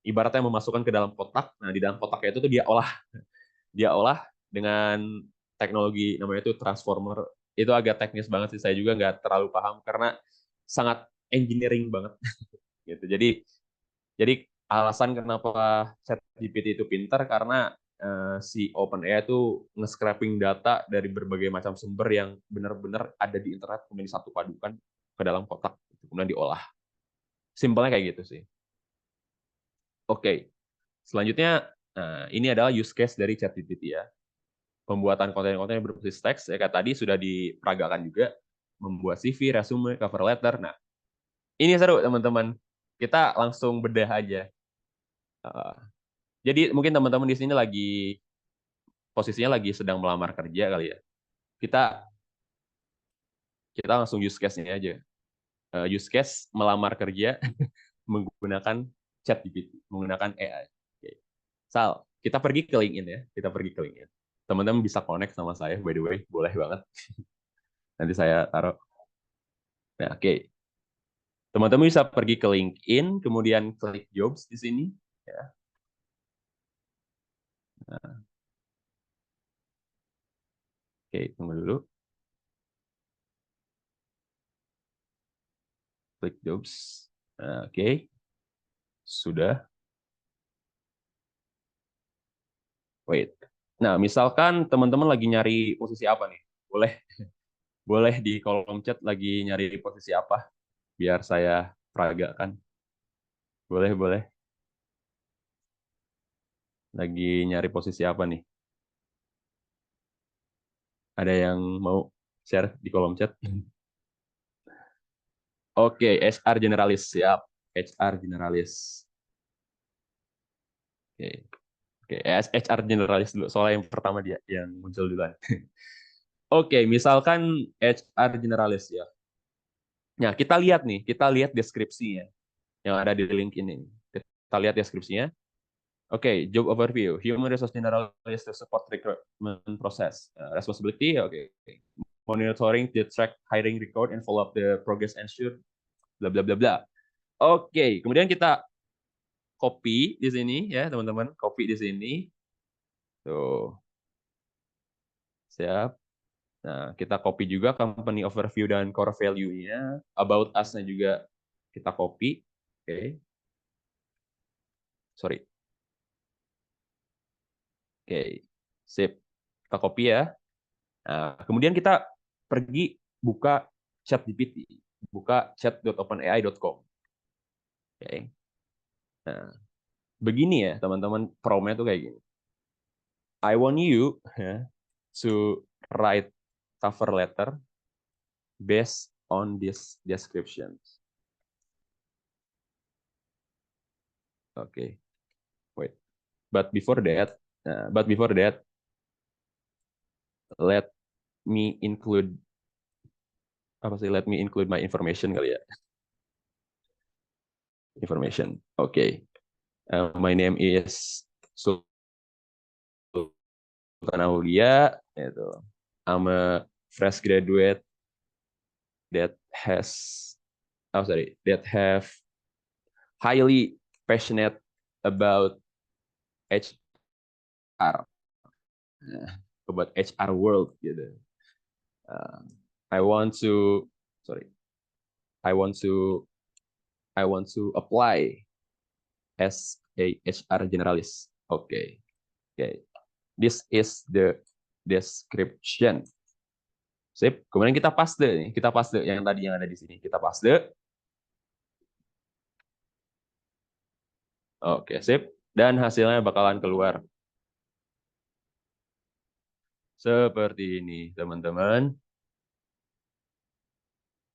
ibaratnya memasukkan ke dalam kotak. Nah, di dalam kotaknya itu tuh dia olah dengan teknologi namanya itu transformer. Itu agak teknis banget sih, saya juga nggak terlalu paham karena sangat engineering banget gitu. Jadi alasan kenapa ChatGPT itu pintar karena si OpenAI itu nge-scraping data dari berbagai macam sumber yang benar-benar ada di internet kemudian disatu padukan ke dalam kotak kemudian diolah. Simpelnya kayak gitu sih. Oke. Selanjutnya ini adalah use case dari ChatGPT ya. Pembuatan konten-konten yang berbasis teks ya kayak tadi sudah diperagakan juga, membuat CV, resume, cover letter. Nah, ini seru teman-teman. Kita langsung bedah aja. Jadi mungkin teman-teman di sini posisinya lagi sedang melamar kerja kali ya. Kita langsung use case-nya aja. Use case melamar kerja menggunakan ChatGPT, menggunakan AI. Oke. Sal, kita pergi ke LinkedIn ya. Kita pergi ke LinkedIn. Teman-teman bisa connect sama saya, by the way, boleh banget. Nanti saya taruh. Nah, oke. Teman-teman bisa pergi ke LinkedIn, kemudian klik jobs di sini. Ya. Nah, oke, tunggu dulu. Klik jobs. Nah, oke. Sudah. Wait. Nah, misalkan teman-teman lagi nyari posisi apa nih? Boleh di kolom chat lagi nyari posisi apa biar saya peragakan. Boleh. Lagi nyari posisi apa nih? Ada yang mau share di kolom chat? Oke, HR generalis siap. HR generalis. Oke. Oke, HR generalis dulu. Soalnya yang pertama dia yang muncul duluan. Oke, misalkan HR generalis ya. Nah, kita lihat deskripsinya yang ada di LinkedIn ini. Kita lihat deskripsinya. Oke, job overview. Human resource generalist to support recruitment process. Responsibility, oke. Monitoring the track hiring record and follow up the progress ensure. Bla bla bla bla. Oke, kemudian kita copy di sini ya, teman-teman. Copy di sini. Tuh. Siap. Nah, kita copy juga company overview dan core value-nya. About us-nya juga kita copy. Oke. Sorry. Oke. Sip. Kita copy ya. Nah, kemudian kita pergi buka ChatGPT. Buka chat.openai.com. Oke. Nah, begini ya, teman-teman. Prompt-nya tuh kayak gini. I want you to write cover letter based on this description. Okay, wait. But before that, let me include Let me include my information kali ya. Information. Okay. My name is Sultan Aulia. I'm a fresh graduate that have highly passionate about HR, about HR world gitu. I want to apply as a HR generalist. Okay. This is the description. Sip. Kemudian kita paste nih. Kita paste yang tadi yang ada di sini. Kita paste. Oke, sip. Dan hasilnya bakalan keluar seperti ini, teman-teman.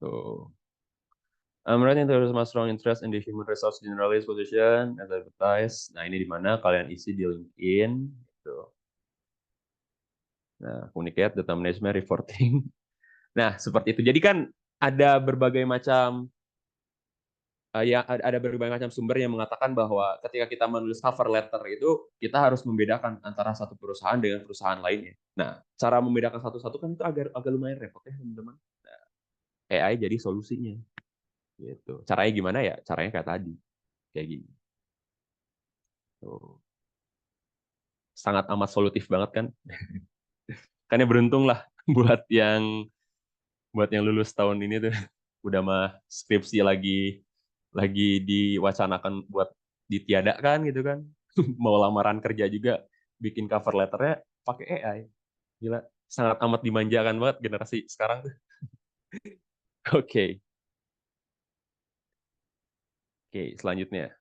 Tuh. I'm writing to my strong interest in the human resource generalist position as advertised. Nah, ini di mana kalian isi di LinkedIn. Gitu. Nah, communicate, data management, reporting. Nah, seperti itu. Jadi kan ada berbagai macam ada berbagai macam sumber yang mengatakan bahwa ketika kita menulis cover letter itu kita harus membedakan antara satu perusahaan dengan perusahaan lainnya. Nah, cara membedakan satu-satu kan itu agak lumayan repot ya, teman-teman. Nah, AI jadi solusinya. Gitu. Caranya gimana ya? Caranya kayak tadi. Kayak gini. Tuh. Sangat amat solutif banget kan? Kan ya beruntung lah buat yang lulus tahun ini tuh udah mah skripsi lagi diwacanakan buat ditiadakan gitu kan. Mau lamaran kerja juga bikin cover letternya pakai AI. Gila, sangat amat dimanjakan banget generasi sekarang tuh. Oke. Oke, selanjutnya.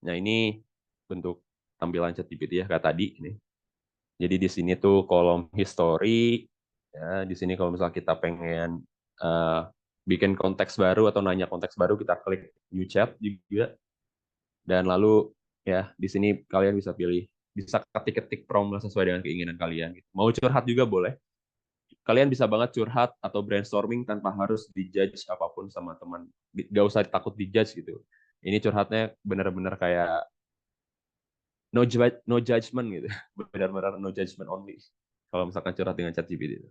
Nah, ini bentuk tampilan ChatGPT ya kayak tadi ini. Jadi di sini tuh kolom history ya, di sini kalau misalnya kita pengen bikin konteks baru atau nanya konteks baru, kita klik new chat juga. Dan lalu ya di sini kalian bisa pilih, bisa ketik-ketik prompt sesuai dengan keinginan kalian. Mau curhat juga boleh. Kalian bisa banget curhat atau brainstorming tanpa harus dijudge apapun sama teman. Gak usah takut dijudge gitu. Ini curhatnya benar-benar kayak no judgment gitu. Benar-benar no judgment only. Kalau misalkan curhat dengan ChatGPT itu.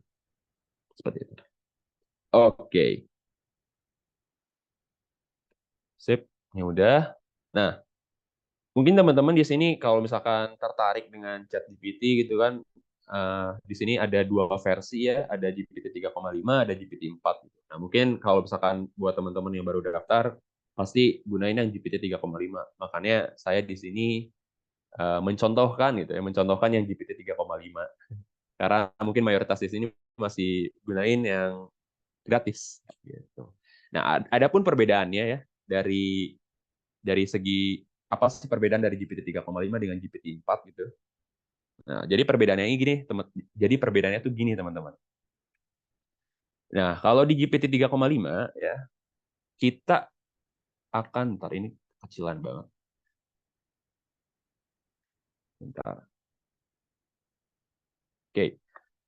Seperti itu. Oke. Sip. Ya udah. Nah, mungkin teman-teman di sini kalau misalkan tertarik dengan ChatGPT gitu kan, di sini ada dua versi ya, ada GPT 3,5, ada GPT 4. Gitu. Nah, mungkin kalau misalkan buat teman-teman yang baru daftar, pasti gunain yang GPT 3,5. Makanya saya di sini mencontohkan yang GPT 3,5. Karena mungkin mayoritas di sini masih gunain yang gratis. Gitu. Nah, adapun perbedaannya ya dari segi apa sih perbedaan dari GPT 3,5 dengan GPT 4 gitu. Nah, jadi perbedaannya tuh gini, teman-teman. Nah, kalau di GPT 3,5 ya, kita akan, ntar ini kecilan banget. Bentar. Oke.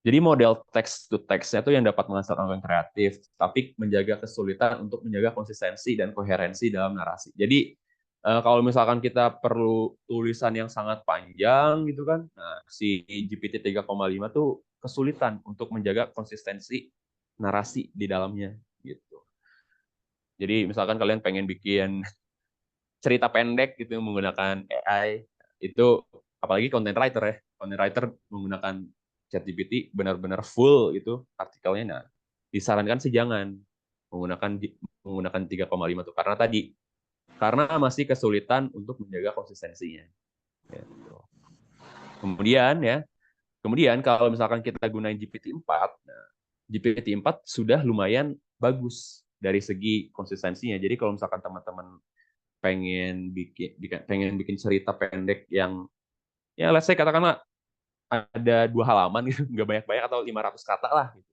Jadi model text to text-nya itu yang dapat menghasilkan konten kreatif, tapi menjaga kesulitan untuk menjaga konsistensi dan koherensi dalam narasi. Jadi kalau misalkan kita perlu tulisan yang sangat panjang gitu kan, nah si GPT 3,5 tuh kesulitan untuk menjaga konsistensi narasi di dalamnya gitu. Jadi misalkan kalian pengen bikin cerita pendek gitu menggunakan AI, itu apalagi content writer ya, content writer menggunakan ChatGPT benar-benar full itu artikelnya. Nah, disarankan sih jangan menggunakan 3,5 tuh karena masih kesulitan untuk menjaga konsistensinya. Gitu. Kemudian kalau misalkan kita gunain GPT-4, nah, GPT-4 sudah lumayan bagus dari segi konsistensinya. Jadi kalau misalkan teman-teman pengen bikin cerita pendek yang ya let's say katakanlah ada 2 halaman gitu, nggak banyak-banyak atau 500 kata lah gitu.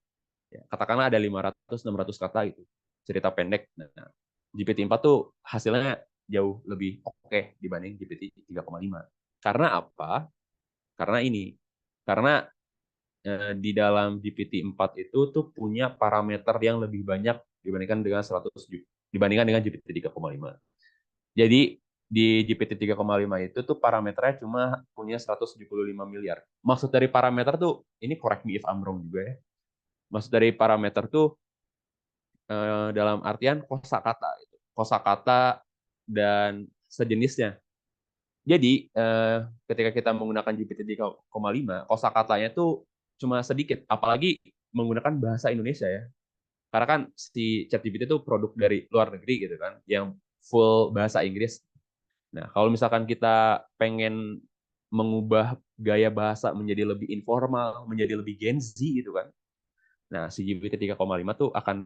Ya, katakanlah ada 500-600 kata gitu, cerita pendek. Nah, GPT-4 tuh hasilnya jauh lebih oke dibanding GPT 3,5. Karena apa? Karena di dalam GPT-4 itu tuh punya parameter yang lebih banyak dibandingkan dengan GPT 3,5. Jadi di GPT 3,5 itu tuh parameternya cuma punya 175 miliar. Maksud dari parameter tuh, ini correct me if I'm wrong juga ya. Maksud dari parameter tuh dalam artian kosakata dan sejenisnya. Jadi ketika kita menggunakan GPT 3,5, kosakatanya tuh cuma sedikit, apalagi menggunakan bahasa Indonesia ya. Karena kan si ChatGPT itu produk dari luar negeri gitu kan, yang full bahasa Inggris. Nah, kalau misalkan kita pengen mengubah gaya bahasa menjadi lebih informal, menjadi lebih Gen Z gitu kan. Nah, si GPT 3,5 tuh akan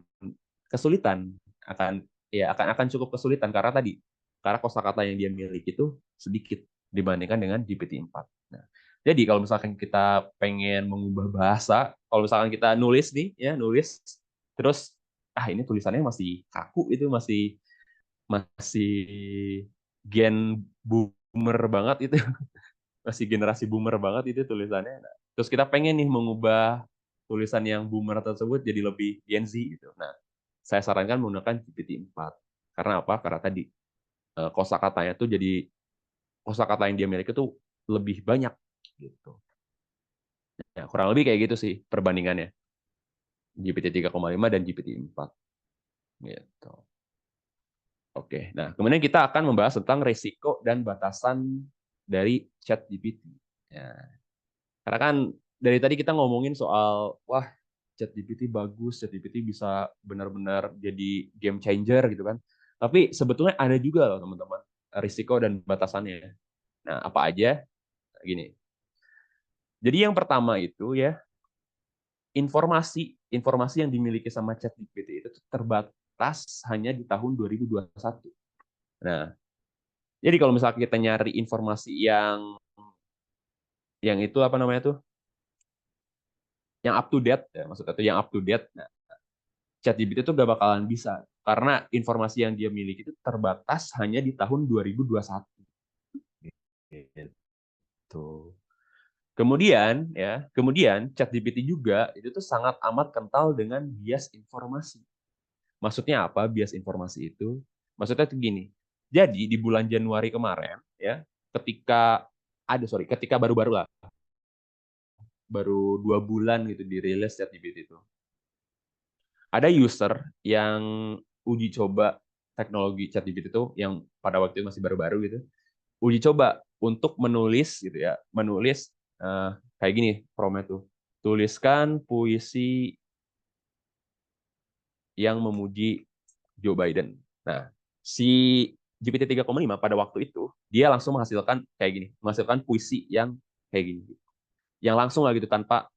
kesulitan, akan cukup kesulitan karena kosakata yang dia miliki itu sedikit dibandingkan dengan GPT-4. Nah, jadi kalau misalkan kita pengen mengubah bahasa, kalau misalkan kita nulis nih ya, terus ini tulisannya masih kaku, itu masih gen boomer banget itu, masih generasi boomer banget itu tulisannya. Nah, terus kita pengen nih mengubah tulisan yang boomer tersebut jadi lebih Gen Z gitu. Nah, saya sarankan menggunakan GPT-4. Karena apa? Karena tadi kosakatanya tuh jadi kosakata yang dia miliki tuh lebih banyak gitu. Ya, kurang lebih kayak gitu sih perbandingannya. GPT 3,5 dan GPT 4. Gitu. Oke, nah kemudian kita akan membahas tentang risiko dan batasan dari ChatGPT. Ya, karena kan dari tadi kita ngomongin soal, wah ChatGPT bagus, ChatGPT bisa benar-benar jadi game changer gitu kan. Tapi sebetulnya ada juga loh teman-teman, risiko dan batasannya. Nah, apa aja? Gini. Jadi yang pertama itu ya, informasi yang dimiliki sama ChatGPT itu terbatas hanya di tahun 2021. Nah, jadi kalau misalnya kita nyari informasi yang itu apa namanya tuh, yang up to date ya, maksudnya itu yang up to date. Nah, ChatGPT itu gak bakalan bisa karena informasi yang dia miliki itu terbatas hanya di tahun 2021. Gitu. Kemudian ChatGPT juga itu tuh sangat amat kental dengan bias informasi. Maksudnya apa bias informasi itu? Maksudnya tuh gini. Jadi di bulan Januari kemarin ya, ketika baru-baru lah, baru 2 bulan gitu dirilis ChatGPT itu. Ada user yang uji coba teknologi ChatGPT itu yang pada waktu itu masih baru-baru gitu. Uji coba untuk menulis gitu ya, kayak gini prompt tuh. Tuliskan puisi yang memuji Joe Biden. Nah, si GPT 3,5 pada waktu itu dia langsung menghasilkan puisi yang kayak gini. Yang langsung lah gitu tanpa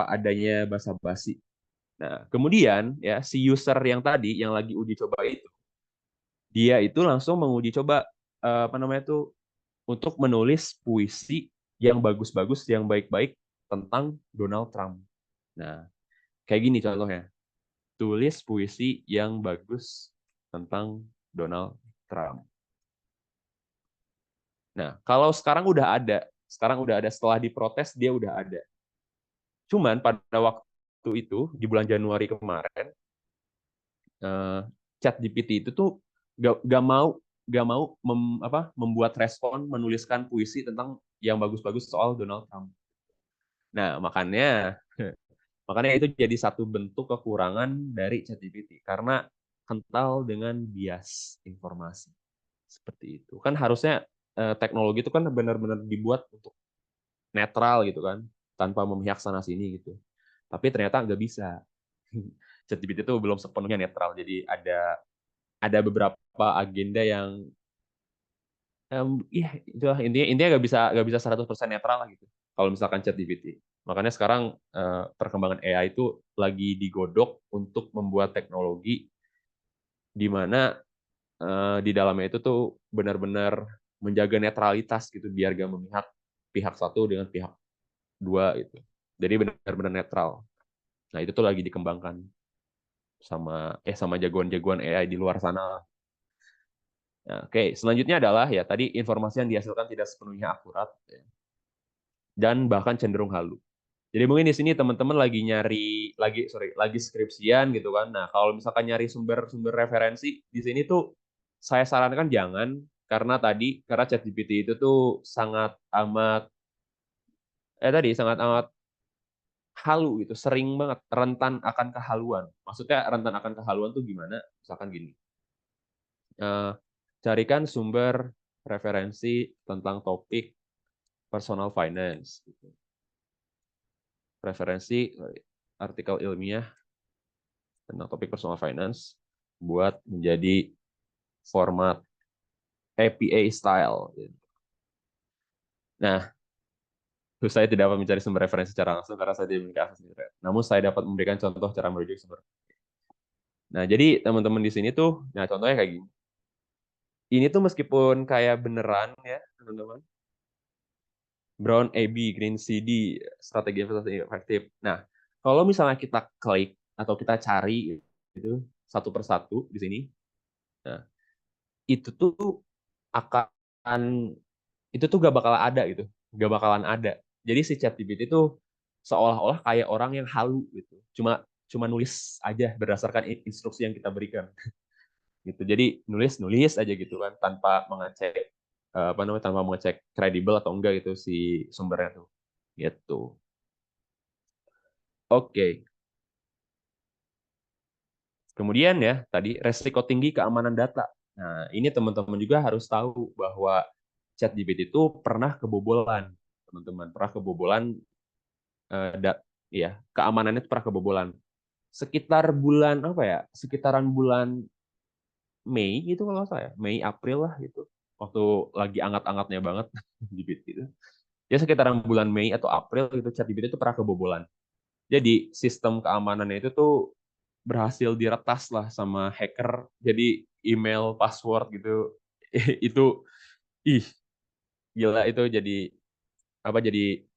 adanya basa-basi. Nah, kemudian ya si user yang tadi yang lagi uji coba itu dia itu langsung menguji coba untuk menulis puisi yang bagus-bagus, yang baik-baik tentang Donald Trump. Nah, kayak gini contohnya. tulis puisi yang bagus tentang Donald Trump. Nah, kalau sekarang udah ada setelah diprotes dia udah ada. Cuman pada waktu itu di bulan Januari kemarin, ChatGPT itu tuh gak mau membuat respon menuliskan puisi tentang yang bagus-bagus soal Donald Trump. Nah, makanya itu jadi satu bentuk kekurangan dari ChatGPT karena kental dengan bias informasi. Seperti itu. Kan harusnya teknologi itu kan benar-benar dibuat untuk netral gitu kan, tanpa memihak sana sini gitu. Tapi ternyata nggak bisa. ChatGPT itu belum sepenuhnya netral. Jadi ada beberapa agenda yang ya itulah intinya nggak bisa 100% netral lah gitu. Kalau misalkan ChatGPT. Makanya sekarang perkembangan AI itu lagi digodok untuk membuat teknologi di mana di dalamnya itu tuh benar-benar menjaga netralitas gitu biar gak memihak pihak satu dengan pihak dua gitu. Jadi benar-benar netral. Nah, itu tuh lagi dikembangkan sama jagoan-jagoan AI di luar sana. Nah, oke, selanjutnya adalah ya tadi informasi yang dihasilkan tidak sepenuhnya akurat ya, dan bahkan cenderung halu. Jadi mungkin di sini teman-teman lagi skripsian gitu kan. Nah, kalau misalkan nyari sumber-sumber referensi di sini tuh saya sarankan jangan karena ChatGPT itu tuh sangat amat halu gitu, sering banget rentan akan kehaluan. Maksudnya rentan akan kehaluan tuh gimana? Misalkan gini. Carikan sumber referensi tentang topik personal finance gitu. Referensi artikel ilmiah tentang topik personal finance buat menjadi format APA style. Nah, saya tidak dapat mencari sumber referensi secara langsung karena saya tidak memiliki akses internet. Namun saya dapat memberikan contoh cara merujuk sumber. Nah, jadi teman-teman di sini tuh, nah contohnya kayak gini. Ini tuh meskipun kayak beneran ya, teman-teman. Brown AB, Green CD, strategi investasi efektif. Nah, kalau misalnya kita klik atau kita cari itu satu persatu di sini, nah, itu tuh akan gak bakalan ada gitu, gak bakalan ada. Jadi si ChatGPT itu seolah-olah kayak orang yang halu gitu, cuma nulis aja berdasarkan instruksi yang kita berikan, gitu. Jadi nulis aja gitu kan, tanpa mengecek tanpa mengecek kredibel atau enggak gitu si sumbernya tuh, gitu. Oke. Kemudian ya, tadi resiko tinggi keamanan data. Nah, ini teman-teman juga harus tahu bahwa ChatGPT itu pernah kebobolan, teman-teman. Pernah kebobolan, ya, keamanannya itu pernah kebobolan. Sekitaran bulan Mei itu kalau saya, Mei April lah gitu. Waktu lagi anget-angetnya banget GPT itu. Ya sekitaran bulan Mei atau April gitu ChatGPT itu pernah kebobolan. Jadi sistem keamanannya itu tuh berhasil diretas lah sama hacker. Jadi email, password gitu itu gila itu jadi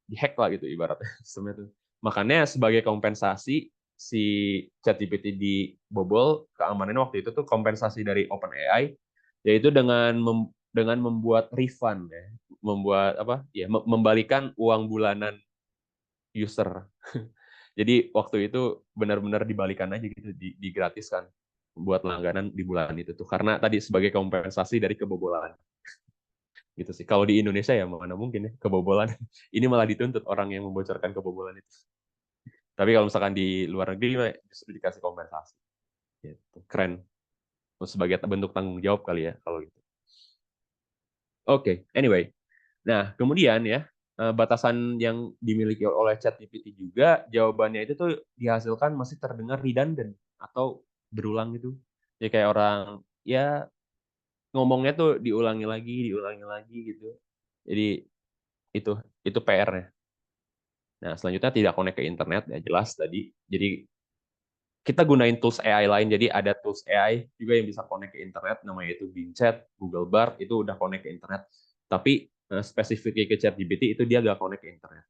dihack lah gitu ibaratnya sistemnya tuh. Makanya sebagai kompensasi si ChatGPT dibobol, keamanannya waktu itu tuh kompensasi dari OpenAI yaitu dengan membuat refund ya, membalikan uang bulanan user. Jadi waktu itu benar-benar dibalikan aja gitu, digratiskan buat langganan di bulan itu tuh. Karena tadi sebagai kompensasi dari kebobolan. Gitu sih. Kalau di Indonesia ya mana mungkin ya kebobolan. Ini malah dituntut orang yang membocorkan kebobolan itu. Tapi kalau misalkan di luar negeri justru dikasih kompensasi. Gitu. Keren. Sebagai bentuk tanggung jawab kali ya kalau gitu. Oke, anyway. Nah, kemudian ya, batasan yang dimiliki oleh ChatGPT juga, jawabannya itu tuh dihasilkan masih terdengar redundant atau berulang gitu. Ya kayak orang, ya ngomongnya tuh diulangi lagi gitu. Jadi itu PR-nya. Nah, selanjutnya tidak connect ke internet, ya jelas tadi. Jadi kita gunain tools AI lain, jadi ada tools AI juga yang bisa connect ke internet, namanya itu Bing Chat, Google Bard, itu udah connect ke internet. Tapi spesifiknya ke ChatGPT itu dia nggak connect ke internet.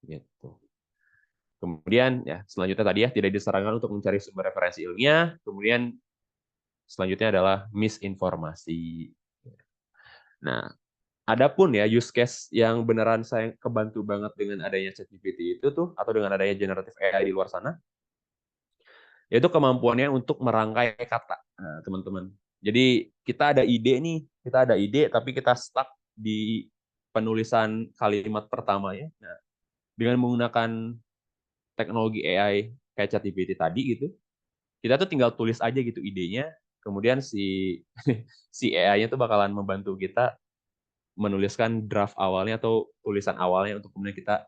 Gitu. Kemudian ya selanjutnya tadi ya tidak disarankan untuk mencari sumber referensi ilmiah. Kemudian selanjutnya adalah misinformasi. Nah, adapun ya use case yang beneran saya kebantu banget dengan adanya ChatGPT itu tuh atau dengan adanya generative AI di luar sana, yaitu kemampuannya untuk merangkai kata, nah, teman-teman. Jadi kita ada ide nih, tapi kita stuck di penulisan kalimat pertamanya. Nah, dengan menggunakan teknologi AI kayak ChatGPT tadi gitu, kita tuh tinggal tulis aja gitu idenya, kemudian si si AI-nya tuh bakalan membantu kita menuliskan draft awalnya atau tulisan awalnya untuk kemudian kita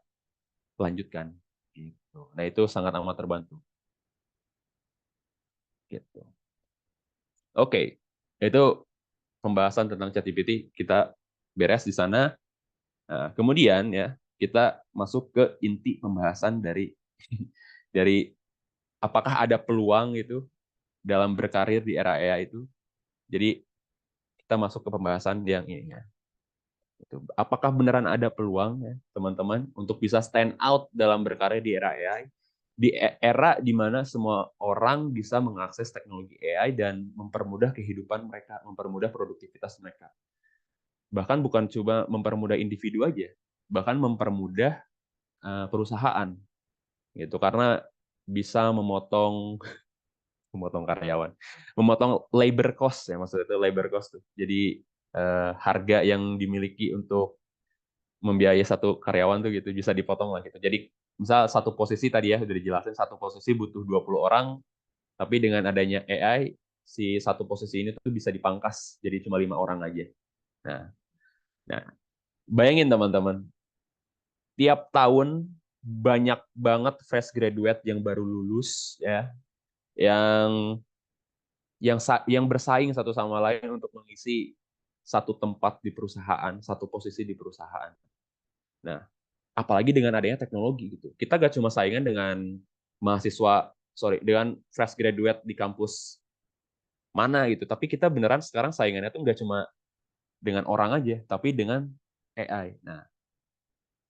lanjutkan. Gitu. Nah itu sangat amat terbantu. Gitu. Oke, itu pembahasan tentang ChatGPT kita beres di sana. Nah, kemudian ya kita masuk ke inti pembahasan dari dari apakah ada peluang itu dalam berkarir di era AI itu. Jadi kita masuk ke pembahasan yang ini ya. Apakah beneran ada peluang ya teman-teman untuk bisa stand out dalam berkarya di era AI? Di era di mana semua orang bisa mengakses teknologi AI dan mempermudah kehidupan mereka, mempermudah produktivitas mereka. Bahkan bukan cuma mempermudah individu aja, bahkan mempermudah perusahaan gitu karena bisa memotong karyawan, memotong labor cost ya maksudnya itu labor cost tuh. Jadi harga yang dimiliki untuk membiayai satu karyawan tuh gitu bisa dipotong lah gitu. Jadi misal satu posisi tadi ya udah dijelasin satu posisi butuh 20 orang, tapi dengan adanya AI si satu posisi ini tuh bisa dipangkas jadi cuma 5 orang aja. Nah, nah bayangin teman-teman, tiap tahun banyak banget fresh graduate yang baru lulus ya, yang yang bersaing satu sama lain untuk mengisi satu tempat di perusahaan, satu posisi di perusahaan. Nah, apalagi dengan adanya teknologi gitu. Kita gak cuma saingan dengan dengan fresh graduate di kampus mana gitu, tapi kita beneran sekarang saingannya tuh nggak cuma dengan orang aja, tapi dengan AI. Nah,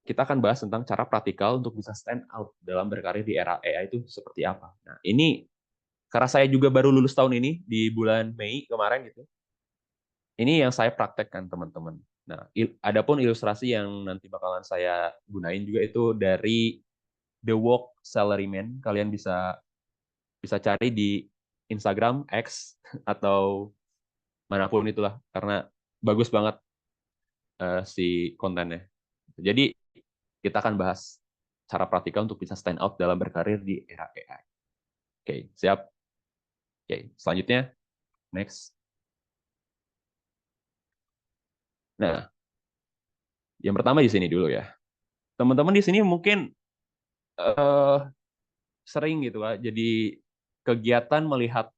kita akan bahas tentang cara praktikal untuk bisa stand out dalam berkarir di era AI itu seperti apa. Nah, ini karena saya juga baru lulus tahun ini di bulan Mei kemarin gitu. Ini yang saya praktekkan teman-teman. Nah, adapun ilustrasi yang nanti bakalan saya gunain juga itu dari The Walk Salaryman. Kalian bisa cari di Instagram, X, atau manapun itulah. Karena bagus banget si kontennya. Jadi kita akan bahas cara praktikal untuk bisa stand out dalam berkarir di era AI. Oke, siap? Oke, selanjutnya, next. Nah, yang pertama di sini dulu ya. Teman-teman di sini mungkin sering gitu lah, jadi kegiatan melihat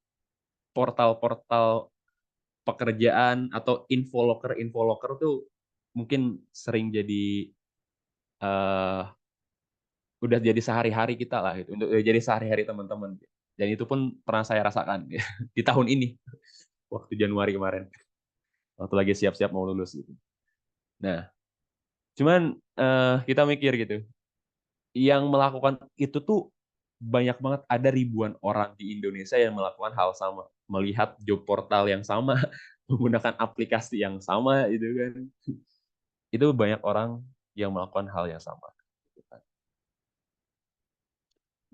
portal-portal pekerjaan atau infoloker tuh mungkin sering jadi udah jadi sehari-hari kita lah gitu, untuk jadi sehari-hari teman-teman. Dan itu pun pernah saya rasakan ya, di tahun ini waktu Januari kemarin, waktu lagi siap-siap mau lulus gitu. Nah, cuman kita mikir gitu, yang melakukan itu tuh banyak banget, ada ribuan orang di Indonesia yang melakukan hal sama, melihat job portal yang sama, menggunakan aplikasi yang sama, itu kan. Itu banyak orang yang melakukan hal yang sama.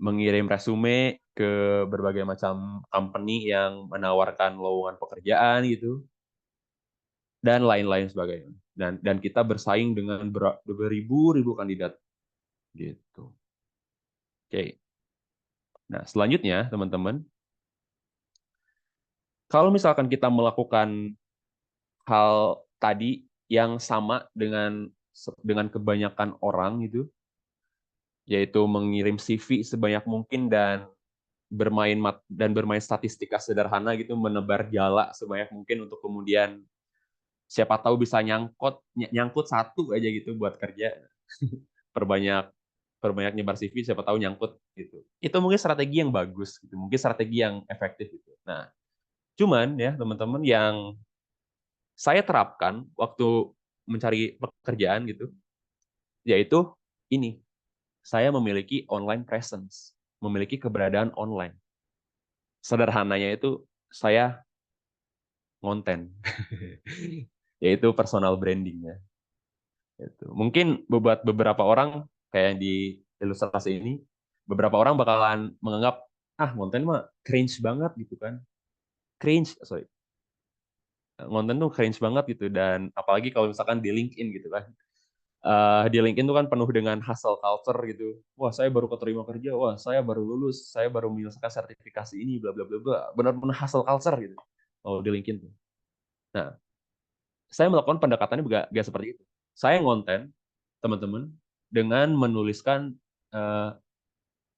Mengirim resume ke berbagai macam company yang menawarkan lowongan pekerjaan gitu, dan lain-lain sebagainya. Dan kita bersaing dengan beribu-ribu kandidat gitu. Oke. Nah, selanjutnya teman-teman, kalau misalkan kita melakukan hal tadi yang sama dengan kebanyakan orang itu, yaitu mengirim CV sebanyak mungkin dan bermain statistika sederhana gitu, menebar jala sebanyak mungkin untuk kemudian siapa tahu bisa nyangkut satu aja gitu buat kerja. perbanyak nyebar CV, siapa tahu nyangkut gitu. Itu mungkin strategi yang bagus gitu, mungkin strategi yang efektif gitu. Nah, cuman ya teman-teman, yang saya terapkan waktu mencari pekerjaan gitu, yaitu ini. saya memiliki online presence, memiliki keberadaan online. Sederhananya itu saya ngonten, yaitu personal branding ya. Mungkin buat beberapa orang kayak di ilustrasi ini, beberapa orang bakalan menganggap konten mah cringe banget gitu kan, ngonten tuh cringe banget gitu, dan apalagi kalau misalkan di LinkedIn gitu kan. Di LinkedIn tuh kan penuh dengan hustle culture gitu. Wah, saya baru keterima kerja, wah, saya baru lulus, saya baru menyelesaikan sertifikasi ini, bla bla bla bla. Benar-benar hustle culture gitu. Oh, di LinkedIn tuh. Nah, saya melakukan pendekatannya gak seperti itu. Saya ngonten, teman-teman, dengan menuliskan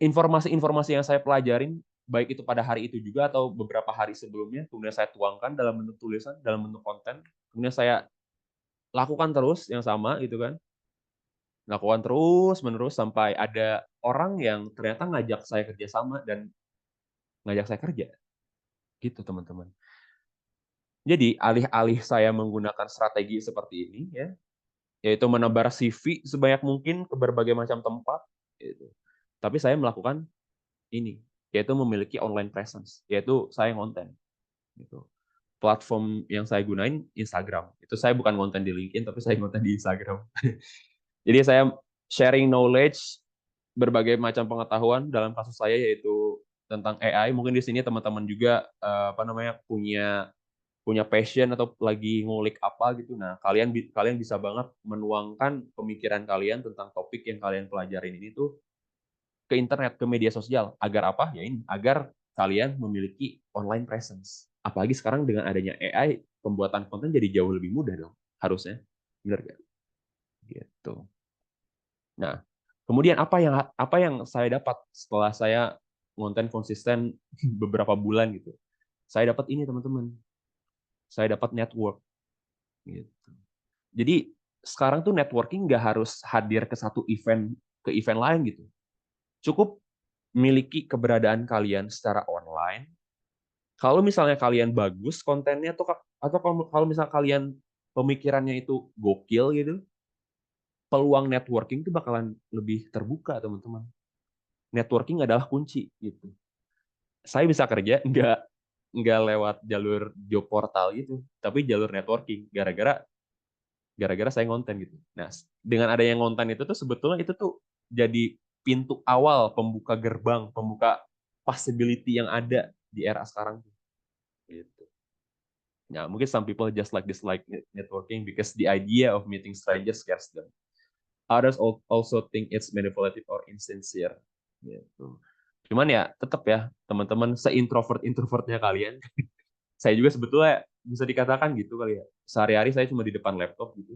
informasi-informasi yang saya pelajarin, baik itu pada hari itu juga atau beberapa hari sebelumnya, kemudian saya tuangkan dalam bentuk tulisan, dalam bentuk konten, kemudian saya lakukan terus yang sama gitu kan. Lakukan terus-menerus sampai ada orang yang ternyata ngajak saya kerja sama dan ngajak saya kerja. Gitu, teman-teman. Jadi, alih-alih saya menggunakan strategi seperti ini, ya, yaitu menebar CV sebanyak mungkin ke berbagai macam tempat, gitu. Tapi saya melakukan ini, yaitu memiliki online presence, yaitu saya ngonten. Gitu. Platform yang saya gunain Instagram. Itu saya bukan konten di LinkedIn, tapi saya konten di Instagram. Jadi saya sharing knowledge, berbagai macam pengetahuan dalam kasus saya yaitu tentang AI. Mungkin di sini teman-teman juga punya passion atau lagi ngulik apa gitu. Nah, kalian bisa banget menuangkan pemikiran kalian tentang topik yang kalian pelajarin ini tuh ke internet, ke media sosial. Agar apa? Ya ini, agar kalian memiliki online presence. Apalagi sekarang dengan adanya AI, pembuatan konten jadi jauh lebih mudah dong, harusnya. Benar nggak? Gitu. Nah, kemudian apa yang saya dapat setelah saya ngonten konsisten beberapa bulan gitu? Saya dapat ini, teman-teman. Saya dapat network gitu. Jadi sekarang tuh networking nggak harus hadir ke event lain gitu. Cukup miliki keberadaan kalian secara online. Kalau misalnya kalian bagus kontennya atau kalau misalnya kalian pemikirannya itu gokil gitu, peluang networking itu bakalan lebih terbuka, teman-teman. Networking adalah kunci gitu. Saya bisa kerja nggak lewat jalur job portal gitu, tapi jalur networking gara-gara saya ngonten gitu. Nah, dengan adanya ngonten itu tuh sebetulnya itu tuh jadi pintu awal, pembuka gerbang, pembuka possibility yang ada di era sekarang gitu. Nah, mungkin some people just dislike networking because the idea of meeting strangers scares them. Others also think it's manipulative or insincere gitu. Cuman ya tetap ya teman-teman, se-introvertnya kalian, saya juga sebetulnya bisa dikatakan gitu kali ya. Sehari-hari saya cuma di depan laptop gitu,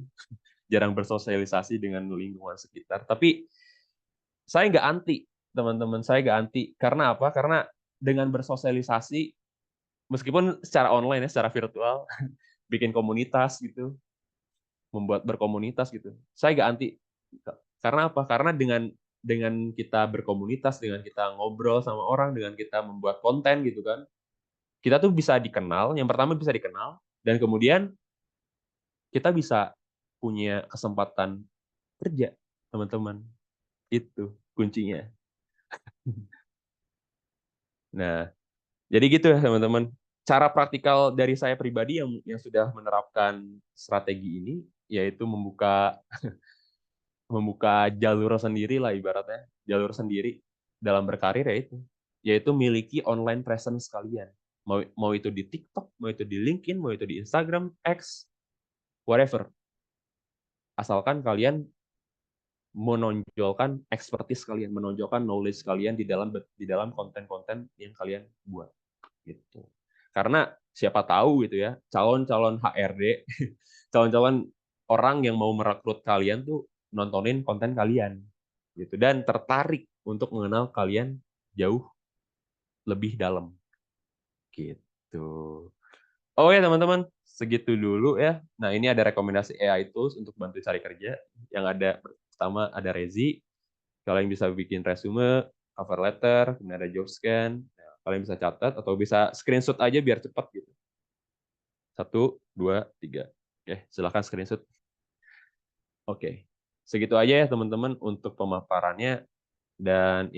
jarang bersosialisasi dengan lingkungan sekitar. Tapi saya nggak anti, teman-teman. Saya nggak anti. Karena apa? Karena dengan bersosialisasi, meskipun secara online ya, secara virtual, bikin komunitas gitu, membuat berkomunitas gitu. Saya nggak anti. Karena apa? Karena dengan kita berkomunitas, dengan kita ngobrol sama orang, dengan kita membuat konten gitu kan, kita tuh bisa dikenal. Yang pertama bisa dikenal, dan kemudian kita bisa punya kesempatan kerja, teman-teman. Itu kuncinya. Nah, jadi gitu ya teman-teman. Cara praktikal dari saya pribadi yang sudah menerapkan strategi ini, yaitu membuka jalur sendiri lah ibaratnya, jalur sendiri dalam berkarir yaitu miliki online presence kalian. Mau itu di TikTok, mau itu di LinkedIn, mau itu di Instagram, X, whatever. Asalkan kalian menonjolkan expertise kalian, menonjolkan knowledge kalian di dalam konten-konten yang kalian buat gitu. Karena siapa tahu gitu ya, calon-calon HRD, calon-calon orang yang mau merekrut kalian tuh nontonin konten kalian gitu dan tertarik untuk mengenal kalian jauh lebih dalam gitu. Oh ya teman-teman, segitu dulu ya. Nah, ini ada rekomendasi AI tools untuk bantu cari kerja. Yang ada pertama ada Rezi. Kalian bisa bikin resume, cover letter, kemudian ada job scan. Nah, kalian bisa catat atau bisa screenshot aja biar cepat gitu. 1, 2, 3. Oke, silahkan screenshot. Oke, segitu aja ya teman-teman untuk pemaparannya. Dan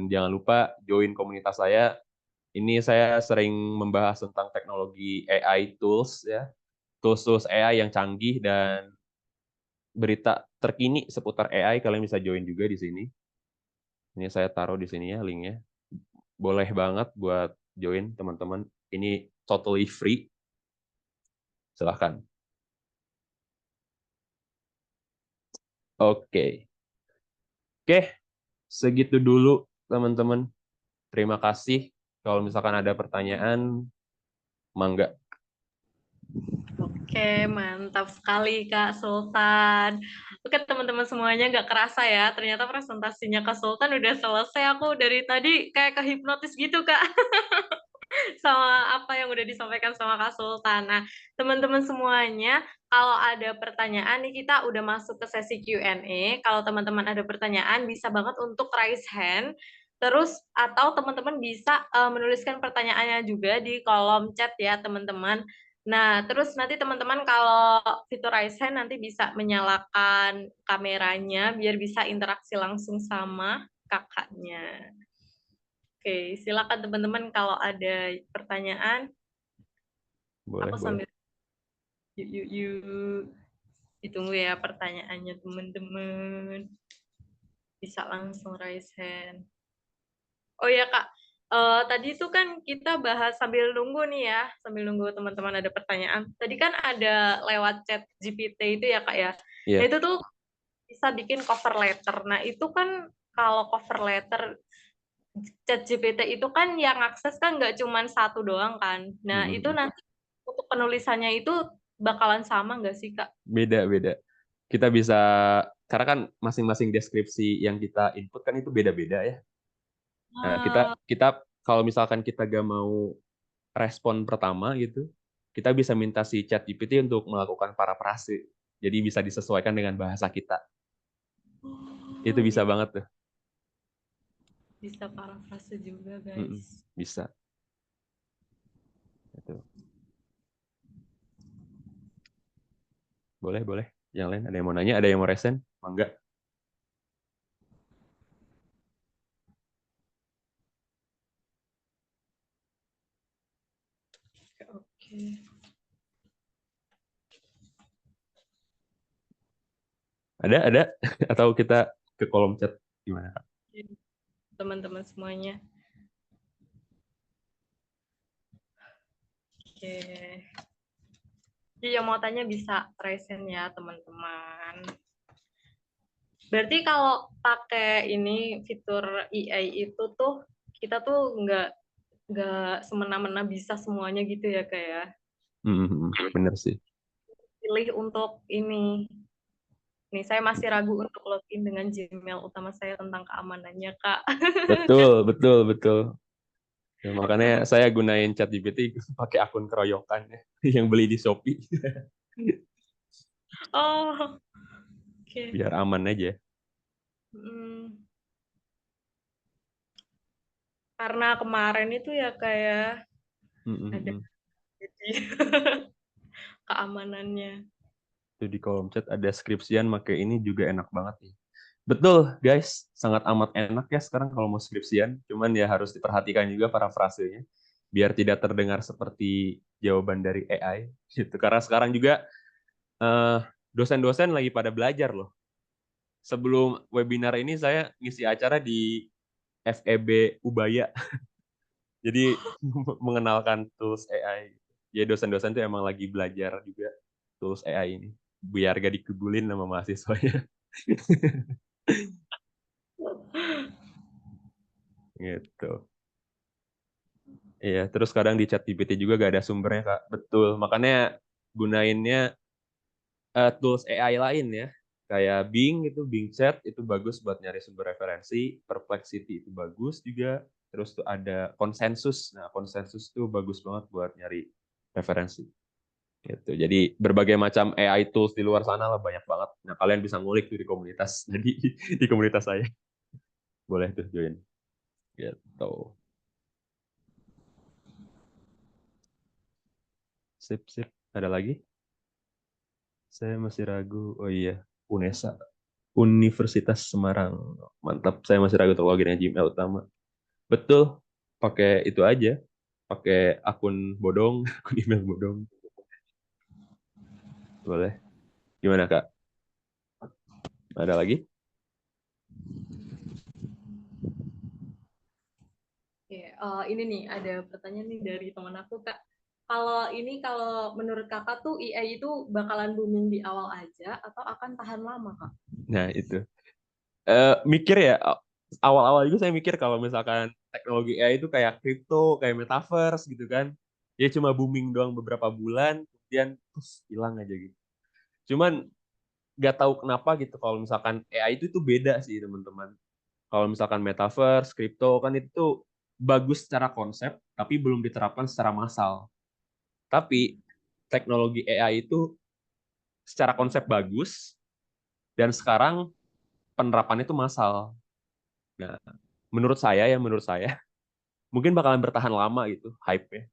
jangan lupa join komunitas saya. Ini saya sering membahas tentang teknologi AI tools ya. Tools-tools AI yang canggih dan berita terkini seputar AI, kalian bisa join juga di sini. Ini saya taruh di sini ya linknya. Boleh banget buat join teman-teman. Ini totally free. Silahkan. Oke. Oke, segitu dulu teman-teman. Terima kasih. Kalau misalkan ada pertanyaan, mangga. Oke, mantap sekali Kak Sultan. Oke, teman-teman semuanya nggak kerasa ya, ternyata presentasinya Kak Sultan udah selesai. Aku dari tadi kayak kehipnotis gitu, Kak. Sama apa yang udah disampaikan sama Kak Sultan. Nah, teman-teman semuanya, kalau ada pertanyaan nih kita udah masuk ke sesi Q&A. Kalau teman-teman ada pertanyaan bisa banget untuk raise hand. Terus atau teman-teman bisa menuliskan pertanyaannya juga di kolom chat ya, teman-teman. Nah, terus nanti teman-teman kalau fitur raise hand nanti bisa menyalakan kameranya biar bisa interaksi langsung sama kakaknya. Oke, silakan teman-teman kalau ada pertanyaan. Boleh, Aku boleh. sambil yuk. Ditunggu ya pertanyaannya teman-teman. Bisa langsung raise hand. Oh ya Kak, tadi itu kan kita bahas sambil nunggu nih ya, sambil nunggu teman-teman ada pertanyaan. Tadi kan ada lewat chat GPT itu ya Kak ya. Nah Iya. itu tuh bisa bikin cover letter. Nah itu kan kalau cover letter chat GPT itu kan yang akses kan nggak cuma satu doang kan. Nah itu Mm-mm. nanti untuk penulisannya itu bakalan sama nggak sih Kak? Beda-beda. Kita bisa, karena kan masing-masing deskripsi yang kita input kan itu beda-beda ya. Nah, kita Ah, kita kalau misalkan kita gak mau respon pertama gitu, kita bisa minta si ChatGPT untuk melakukan parafrase. Jadi bisa disesuaikan dengan bahasa kita. Itu bisa gitu. banget tuh. Bisa parafrase juga Mm-mm. guys. Bisa. Itu. Boleh, boleh. Yang lain ada yang mau nanya, ada yang mau resen? Mangga. Oke. Ada? Atau kita ke kolom chat gimana? Teman-teman semuanya. Oke. Jadi yang mau tanya bisa present ya teman-teman. Berarti kalau pakai ini fitur AI itu tuh kita tuh nggak semena-mena bisa semuanya gitu ya kayak Bener sih. pilih untuk ini. Nih saya masih ragu untuk login dengan Gmail utama saya tentang keamanannya Kak. Betul, betul, betul. Ya, makanya saya gunain ChatGPT pakai akun keroyokan ya, yang beli di Shopee Oh, oke. biar aman aja. Hmm, karena kemarin itu ya kayak ada Mm-mm. jadi keamanannya. Itu di kolom chat ada skripsian, pakai ini juga enak banget nih. Betul, guys, sangat amat enak ya sekarang kalau mau skripsian. Cuman ya harus diperhatikan juga parafrasenya biar tidak terdengar seperti jawaban dari AI gitu. Karena sekarang juga eh, dosen-dosen lagi pada belajar loh. Sebelum webinar ini saya ngisi acara di FEB Ubaya. Jadi mengenalkan tools AI. Ya dosen-dosen tuh emang lagi belajar juga tools AI ini biar gak dikebulin sama mahasiswanya. Gitu. Iya, terus kadang di ChatGPT juga gak ada sumbernya, Kak. Betul. Makanya gunainnya tools AI lain ya. Kayak Bing itu, Bing Chat itu bagus buat nyari sumber referensi, Perplexity itu bagus juga. Terus tuh ada konsensus. Nah, konsensus tuh bagus banget buat nyari referensi. Gitu. Jadi berbagai macam AI tools di luar sana lah banyak banget. Nah, kalian bisa ngulik tuh di komunitas. Jadi di komunitas saya. Boleh tuh join. Gitu. Sip, sip. Ada lagi? Saya masih ragu. Oh iya, UNESA. Universitas Semarang. Mantap, saya masih ragu untuk loginnya Gmail utama. Betul, pakai itu aja. Pakai akun bodong, akun email bodong. Boleh. Gimana, Kak? Ada lagi? Oke, ini nih ada pertanyaan nih dari teman aku, Kak. Kalau menurut Kakak tuh AI itu bakalan booming di awal aja atau akan tahan lama, Kak? Nah, itu. Mikir ya, awal-awal juga saya mikir kalau misalkan teknologi AI itu kayak kripto, kayak metaverse gitu kan. Ya cuma booming doang beberapa bulan, kemudian terus hilang aja gitu. Cuman nggak tahu kenapa gitu kalau misalkan AI itu beda sih teman-teman. Kalau misalkan metaverse, kripto kan itu tuh bagus secara konsep, tapi belum diterapkan secara massal. Tapi teknologi AI itu secara konsep bagus, dan sekarang penerapannya itu massal. Nah, menurut saya, mungkin bakalan bertahan lama gitu, hype-nya,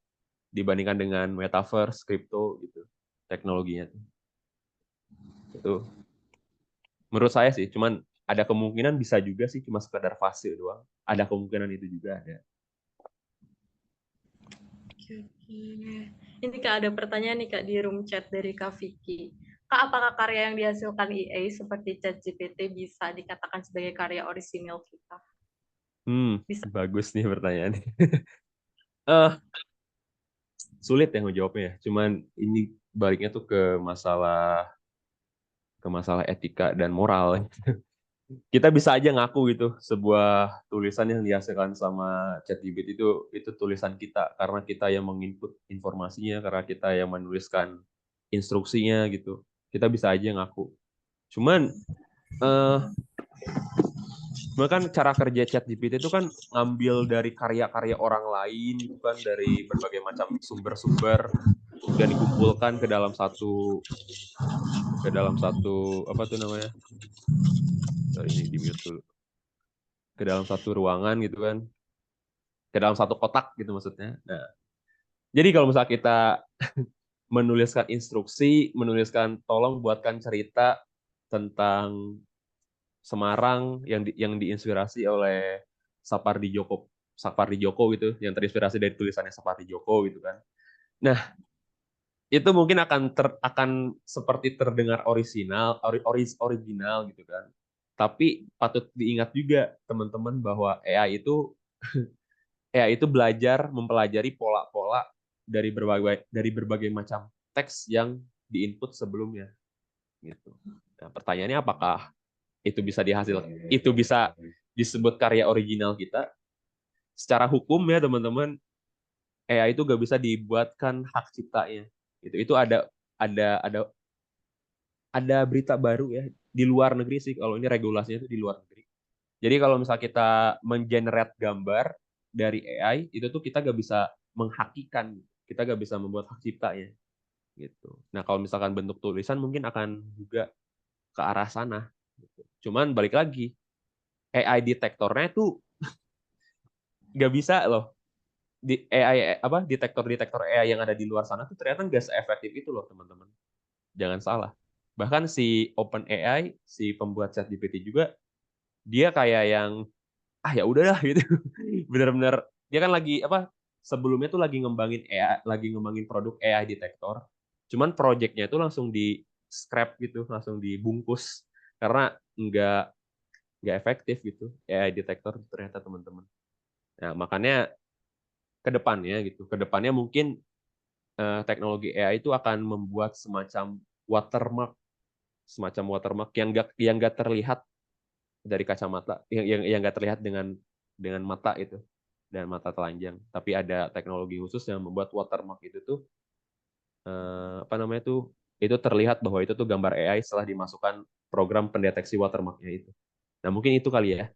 dibandingkan dengan metaverse, kripto gitu, teknologinya. Itu menurut saya sih, cuman ada kemungkinan bisa juga sih cuma sekedar fase doang. Ada kemungkinan itu juga ada. Oke. Ini Kak ada pertanyaan nih Kak di room chat dari Kak Vicky. Kak, apakah karya yang dihasilkan AI seperti ChatGPT bisa dikatakan sebagai karya orisinil kita? Bisa. Bagus nih pertanyaannya. Eh, Sulit ya ngejawabnya ya. Cuman ini baliknya tuh ke masalah etika dan moral. Kita bisa aja ngaku gitu sebuah tulisan yang dihasilkan sama ChatGPT itu tulisan kita karena kita yang menginput informasinya, karena kita yang menuliskan instruksinya gitu. Kita bisa aja ngaku. Cuman kan cara kerja ChatGPT itu kan ngambil dari karya-karya orang lain gitu kan, dari berbagai macam sumber-sumber dan dikumpulkan ke dalam satu apa tuh namanya? Ini di mute dulu. Ke dalam satu ruangan gitu kan. Ke dalam satu kotak gitu maksudnya. Nah, jadi kalau misalnya kita menuliskan instruksi, menuliskan tolong buatkan cerita tentang Semarang yang diinspirasi oleh Sapardi Djoko gitu, yang terinspirasi dari tulisannya Sapardi Djoko gitu kan. Nah, itu mungkin akan seperti terdengar original gitu kan. Tapi patut diingat juga teman-teman bahwa AI itu mempelajari pola-pola dari berbagai macam teks yang diinput sebelumnya gitu. Nah, pertanyaannya apakah itu bisa disebut karya original kita? Secara hukum ya teman-teman, AI itu gak bisa dibuatkan hak ciptanya. Itu ada berita baru ya di luar negeri sih, kalau ini regulasinya itu di luar negeri. Jadi kalau misalnya kita mengenerate gambar dari AI, itu tuh kita gak bisa menghakikan, kita gak bisa membuat hak ciptanya gitu. Nah kalau misalkan bentuk tulisan mungkin akan juga ke arah sana. Cuman balik lagi, AI detektornya tuh nggak bisa loh. Detektor AI yang ada di luar sana tuh ternyata nggak seefektif itu loh teman-teman. Jangan salah. Bahkan si OpenAI, si pembuat ChatGPT juga, dia kayak yang ya udahlah gitu. Bener-bener dia kan lagi sebelumnya tuh lagi ngembangin produk AI detektor. Cuman projectnya itu langsung di scrap gitu, langsung dibungkus karena nggak efektif gitu AI detektor ternyata teman-teman. Nah makanya kedepannya mungkin teknologi AI itu akan membuat semacam watermark yang nggak terlihat dari kacamata, yang nggak terlihat dengan mata itu dan mata telanjang, tapi ada teknologi khusus yang membuat watermark itu tuh itu terlihat bahwa itu tuh gambar AI setelah dimasukkan program pendeteksi watermarknya itu. Nah mungkin itu kali ya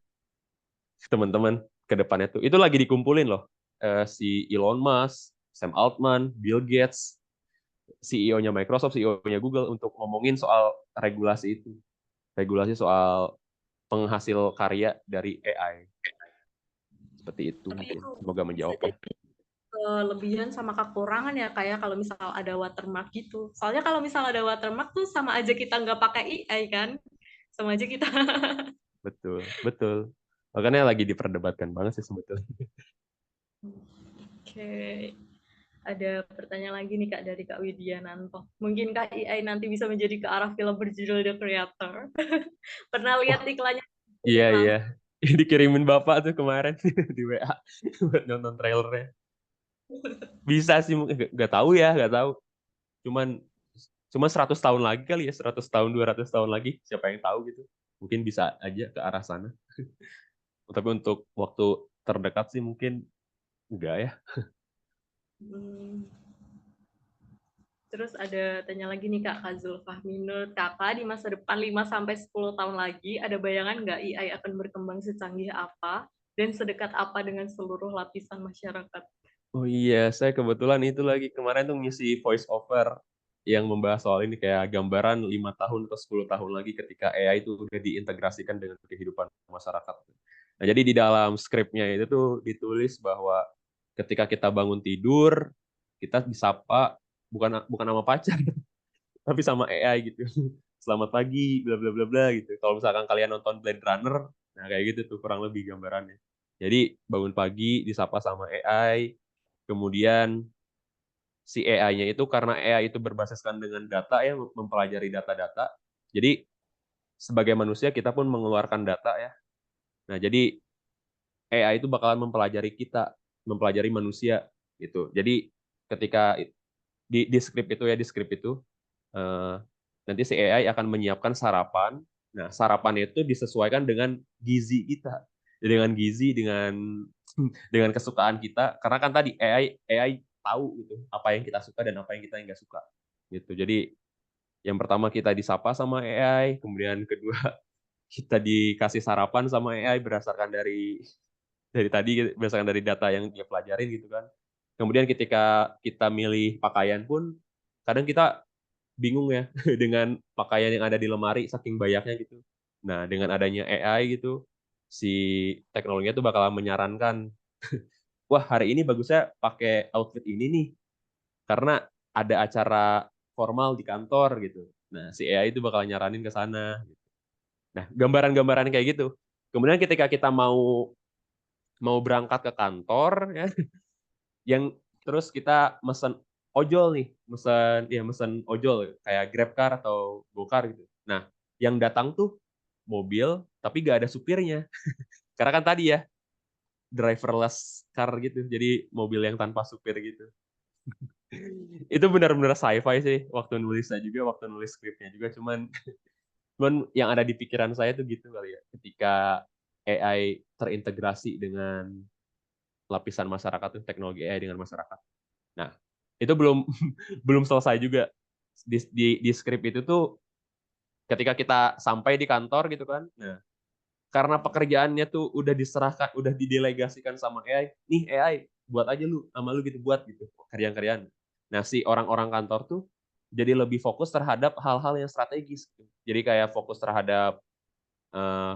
teman-teman ke depannya tuh. Itu lagi dikumpulin loh si Elon Musk, Sam Altman, Bill Gates, CEO-nya Microsoft, CEO-nya Google untuk ngomongin soal regulasi itu. Regulasi soal penghasil karya dari AI. Seperti itu Tapi mungkin. itu Semoga bisa menjawab. jadi kelebihan sama kekurangan ya kayak kalau misal ada watermark gitu. Soalnya kalau misal ada watermark tuh sama aja kita nggak pakai AI kan. sama aja kita. Betul, betul. Makanya lagi diperdebatkan banget sih sebetulnya. Oke. Ada pertanyaan lagi nih Kak dari Kak Widiananto. Mungkin Kak AI nanti bisa menjadi ke arah film berjudul The Creator. Pernah lihat Oh, iklannya? iya, Bang? iya. Dikirimin Bapak tuh kemarin di WA buat nonton trailernya. Bisa sih, nggak tahu ya, nggak tahu. Cuma 100 tahun lagi kali ya, 100 tahun, 200 tahun lagi, siapa yang tahu gitu. Mungkin bisa aja ke arah sana. Tapi untuk waktu terdekat sih mungkin enggak ya. Hmm. Terus ada tanya lagi nih Kak Zulfah, menurut Kakak di masa depan 5-10 tahun lagi, ada bayangan nggak AI akan berkembang secanggih apa dan sedekat apa dengan seluruh lapisan masyarakat? Oh iya, saya kebetulan itu lagi kemarin tuh ngisi voice over yang membahas soal ini kayak gambaran 5 tahun atau 10 tahun lagi ketika AI itu udah diintegrasikan dengan kehidupan masyarakat. Nah, jadi di dalam skripnya itu tuh ditulis bahwa ketika kita bangun tidur, kita disapa bukan bukan nama pacar, tapi sama AI gitu. Selamat pagi, bla bla bla bla gitu. Kalau misalkan kalian nonton Blade Runner, nah kayak gitu tuh kurang lebih gambarannya. Jadi bangun pagi disapa sama AI, kemudian si AI-nya itu karena AI itu berbasiskan dengan data ya, mempelajari data-data. Jadi sebagai manusia kita pun mengeluarkan data ya. Nah, jadi AI itu bakalan mempelajari kita, mempelajari manusia gitu. Jadi ketika di skrip itu ya, di skrip itu nanti si AI akan menyiapkan sarapan. Nah, sarapan itu disesuaikan dengan gizi kita. Dengan gizi, dengan kesukaan kita. Karena kan tadi AI tahu gitu apa yang kita suka dan apa yang kita nggak suka. Gitu. Jadi yang pertama kita disapa sama AI, kemudian kedua kita dikasih sarapan sama AI berdasarkan tadi berdasarkan dari data yang dia pelajarin gitu kan. Kemudian ketika kita milih pakaian pun kadang kita bingung ya dengan pakaian yang ada di lemari saking banyaknya gitu. Nah, dengan adanya AI gitu, si teknologinya tuh bakalan menyarankan, wah hari ini bagusnya pakai outfit ini nih, karena ada acara formal di kantor gitu. Nah, si AI itu bakal nyaranin ke sana. Nah, gambaran-gambaran kayak gitu. Kemudian ketika kita mau mau berangkat ke kantor ya, yang terus kita mesen ojol nih, mesen ojol kayak GrabCar atau GoCar gitu. Nah, yang datang tuh mobil tapi gak ada supirnya. Karena kan tadi ya driverless car gitu, jadi mobil yang tanpa supir gitu. Itu benar-benar sci-fi sih waktu nulisnya juga, waktu nulis skripnya juga. Cuman yang ada di pikiran saya tuh gitu kali ya. Ketika AI terintegrasi dengan lapisan masyarakat tuh, teknologi AI dengan masyarakat. Nah, itu belum belum selesai juga. Di skrip itu tuh ketika kita sampai di kantor gitu kan. Nah, karena pekerjaannya tuh udah diserahkan, udah didelegasikan sama AI. Nih AI, buat aja lu, sama lu gitu buat gitu kerjaan-kerjaan. Nah, si orang-orang kantor tuh jadi lebih fokus terhadap hal-hal yang strategis. Jadi kayak fokus terhadap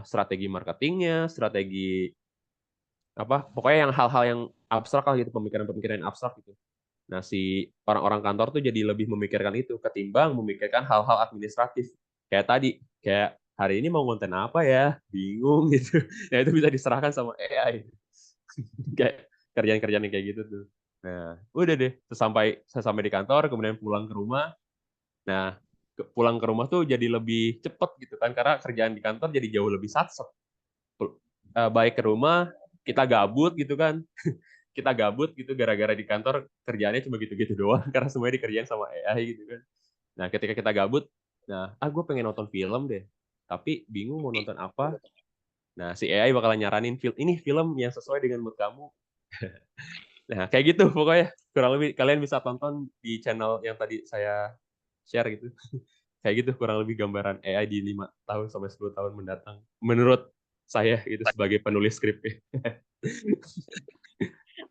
strategi marketingnya, strategi apa, pokoknya yang hal-hal yang abstrak lah gitu, pemikiran-pemikiran yang abstrak gitu. Nah, si orang-orang kantor tuh jadi lebih memikirkan itu ketimbang memikirkan hal-hal administratif. Kayak tadi, kayak hari ini mau konten apa ya? Bingung gitu. Nah, itu bisa diserahkan sama AI. Kayak kerjaan-kerjaan yang kayak gitu tuh. Nah, udah deh. Saya sampai di kantor, kemudian pulang ke rumah. Nah, pulang ke rumah tuh jadi lebih cepet gitu kan, karena kerjaan di kantor jadi jauh lebih satset. Baik ke rumah, kita gabut gitu kan. Kita gabut gitu gara-gara di kantor kerjaannya cuma gitu-gitu doang karena semuanya dikerjain sama AI gitu kan. Nah, ketika kita gabut, nah, gue pengen nonton film deh, tapi bingung mau nonton apa. Nah, si AI bakalan nyaranin ini film yang sesuai dengan mood kamu. Nah, kayak gitu pokoknya. Kurang lebih kalian bisa tonton di channel yang tadi saya share gitu. Kayak gitu kurang lebih gambaran AI di 5 tahun sampai 10 tahun mendatang. Menurut saya itu sebagai penulis skrip.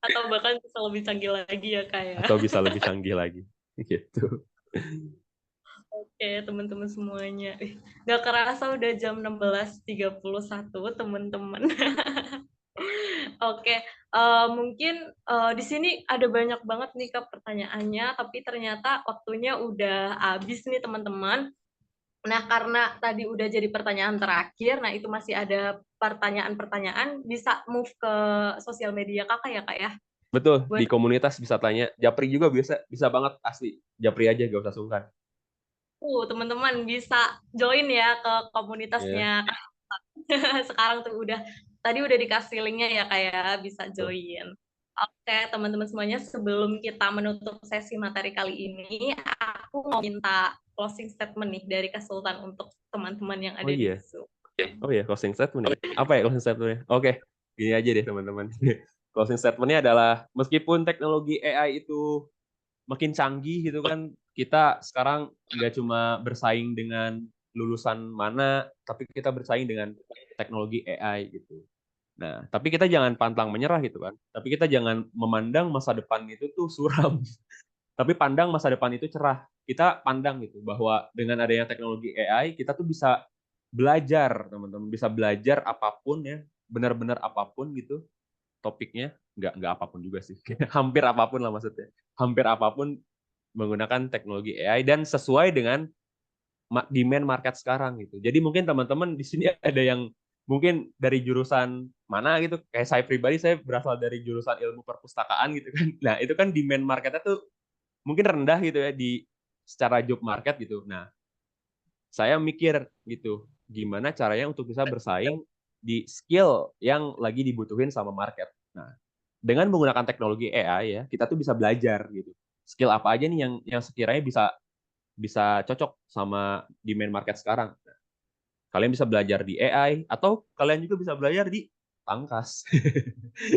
Atau bahkan bisa lebih canggih lagi ya Kak ya. Atau bisa lebih canggih lagi. Gitu. Oke, teman-teman semuanya. Nggak kerasa udah jam 16.31, teman-teman. Oke, mungkin di sini ada banyak banget nih Kak pertanyaannya, tapi ternyata waktunya udah habis nih teman-teman. Nah, karena tadi udah jadi pertanyaan terakhir, nah itu masih ada pertanyaan-pertanyaan, bisa move ke sosial media kakak ya kak ya? Betul, di Buat komunitas bisa tanya. Japri juga bisa banget asli. Japri aja, gak usah sungkan. teman-teman bisa join ya ke Ya. komunitasnya Kak. Sekarang tuh tadi udah dikasih linknya ya kayak bisa Betul. join. Oke, teman-teman semuanya, sebelum kita menutup sesi materi kali ini, aku mau minta closing statement nih dari Kak Sultan untuk teman-teman yang Oh ada di iya. Zoom. Oh iya, closing statement ya. Apa ya closing statementnya? Oke, gini aja deh teman-teman. Closing statementnya adalah meskipun teknologi AI itu makin canggih gitu kan, kita sekarang nggak cuma bersaing dengan lulusan mana, tapi kita bersaing dengan teknologi AI gitu. Nah, tapi kita jangan pantang menyerah gitu kan. Tapi kita jangan memandang masa depan itu tuh suram. Tapi pandang masa depan itu cerah. Kita pandang gitu bahwa dengan adanya teknologi AI, kita tuh bisa belajar, teman-teman. Bisa belajar apapun ya, benar-benar apapun gitu topiknya. Nggak apapun juga sih. Hampir apapun lah maksudnya. Hampir apapun menggunakan teknologi AI dan sesuai dengan demand market sekarang gitu. Jadi mungkin teman-teman di sini ada yang mungkin dari jurusan mana gitu. Kayak saya pribadi, saya berasal dari jurusan ilmu perpustakaan gitu kan. Nah, itu kan demand marketnya tuh mungkin rendah gitu ya di secara job market gitu. Nah, saya mikir gitu, gimana caranya untuk bisa bersaing di skill yang lagi dibutuhin sama market. Nah, dengan menggunakan teknologi AI ya, kita tuh bisa belajar gitu. Skill apa aja nih yang sekiranya bisa cocok sama demand market sekarang. Nah, kalian bisa belajar di AI atau kalian juga bisa belajar di Tangkas.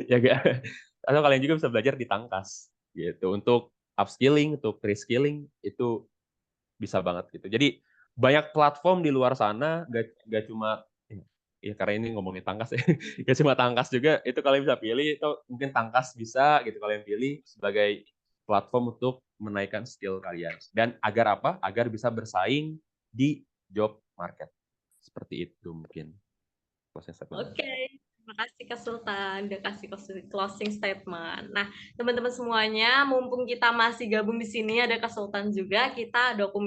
Ya gak? Atau kalian juga bisa belajar di Tangkas gitu untuk upskilling, untuk reskilling itu bisa banget gitu. Jadi banyak platform di luar sana, gak cuma ya karena ini ngomongin Tangkas ya, gak cuma Tangkas juga, itu kalian bisa pilih, itu mungkin Tangkas bisa gitu kalian pilih sebagai platform untuk menaikkan skill kalian. Dan agar apa? Agar bisa bersaing di job market. Seperti itu mungkin. Oke, terima kasih Kak Sultan, udah kasih closing statement. Nah, teman-teman semuanya, mumpung kita masih gabung di sini, ada Kak Sultan juga, kita dokumen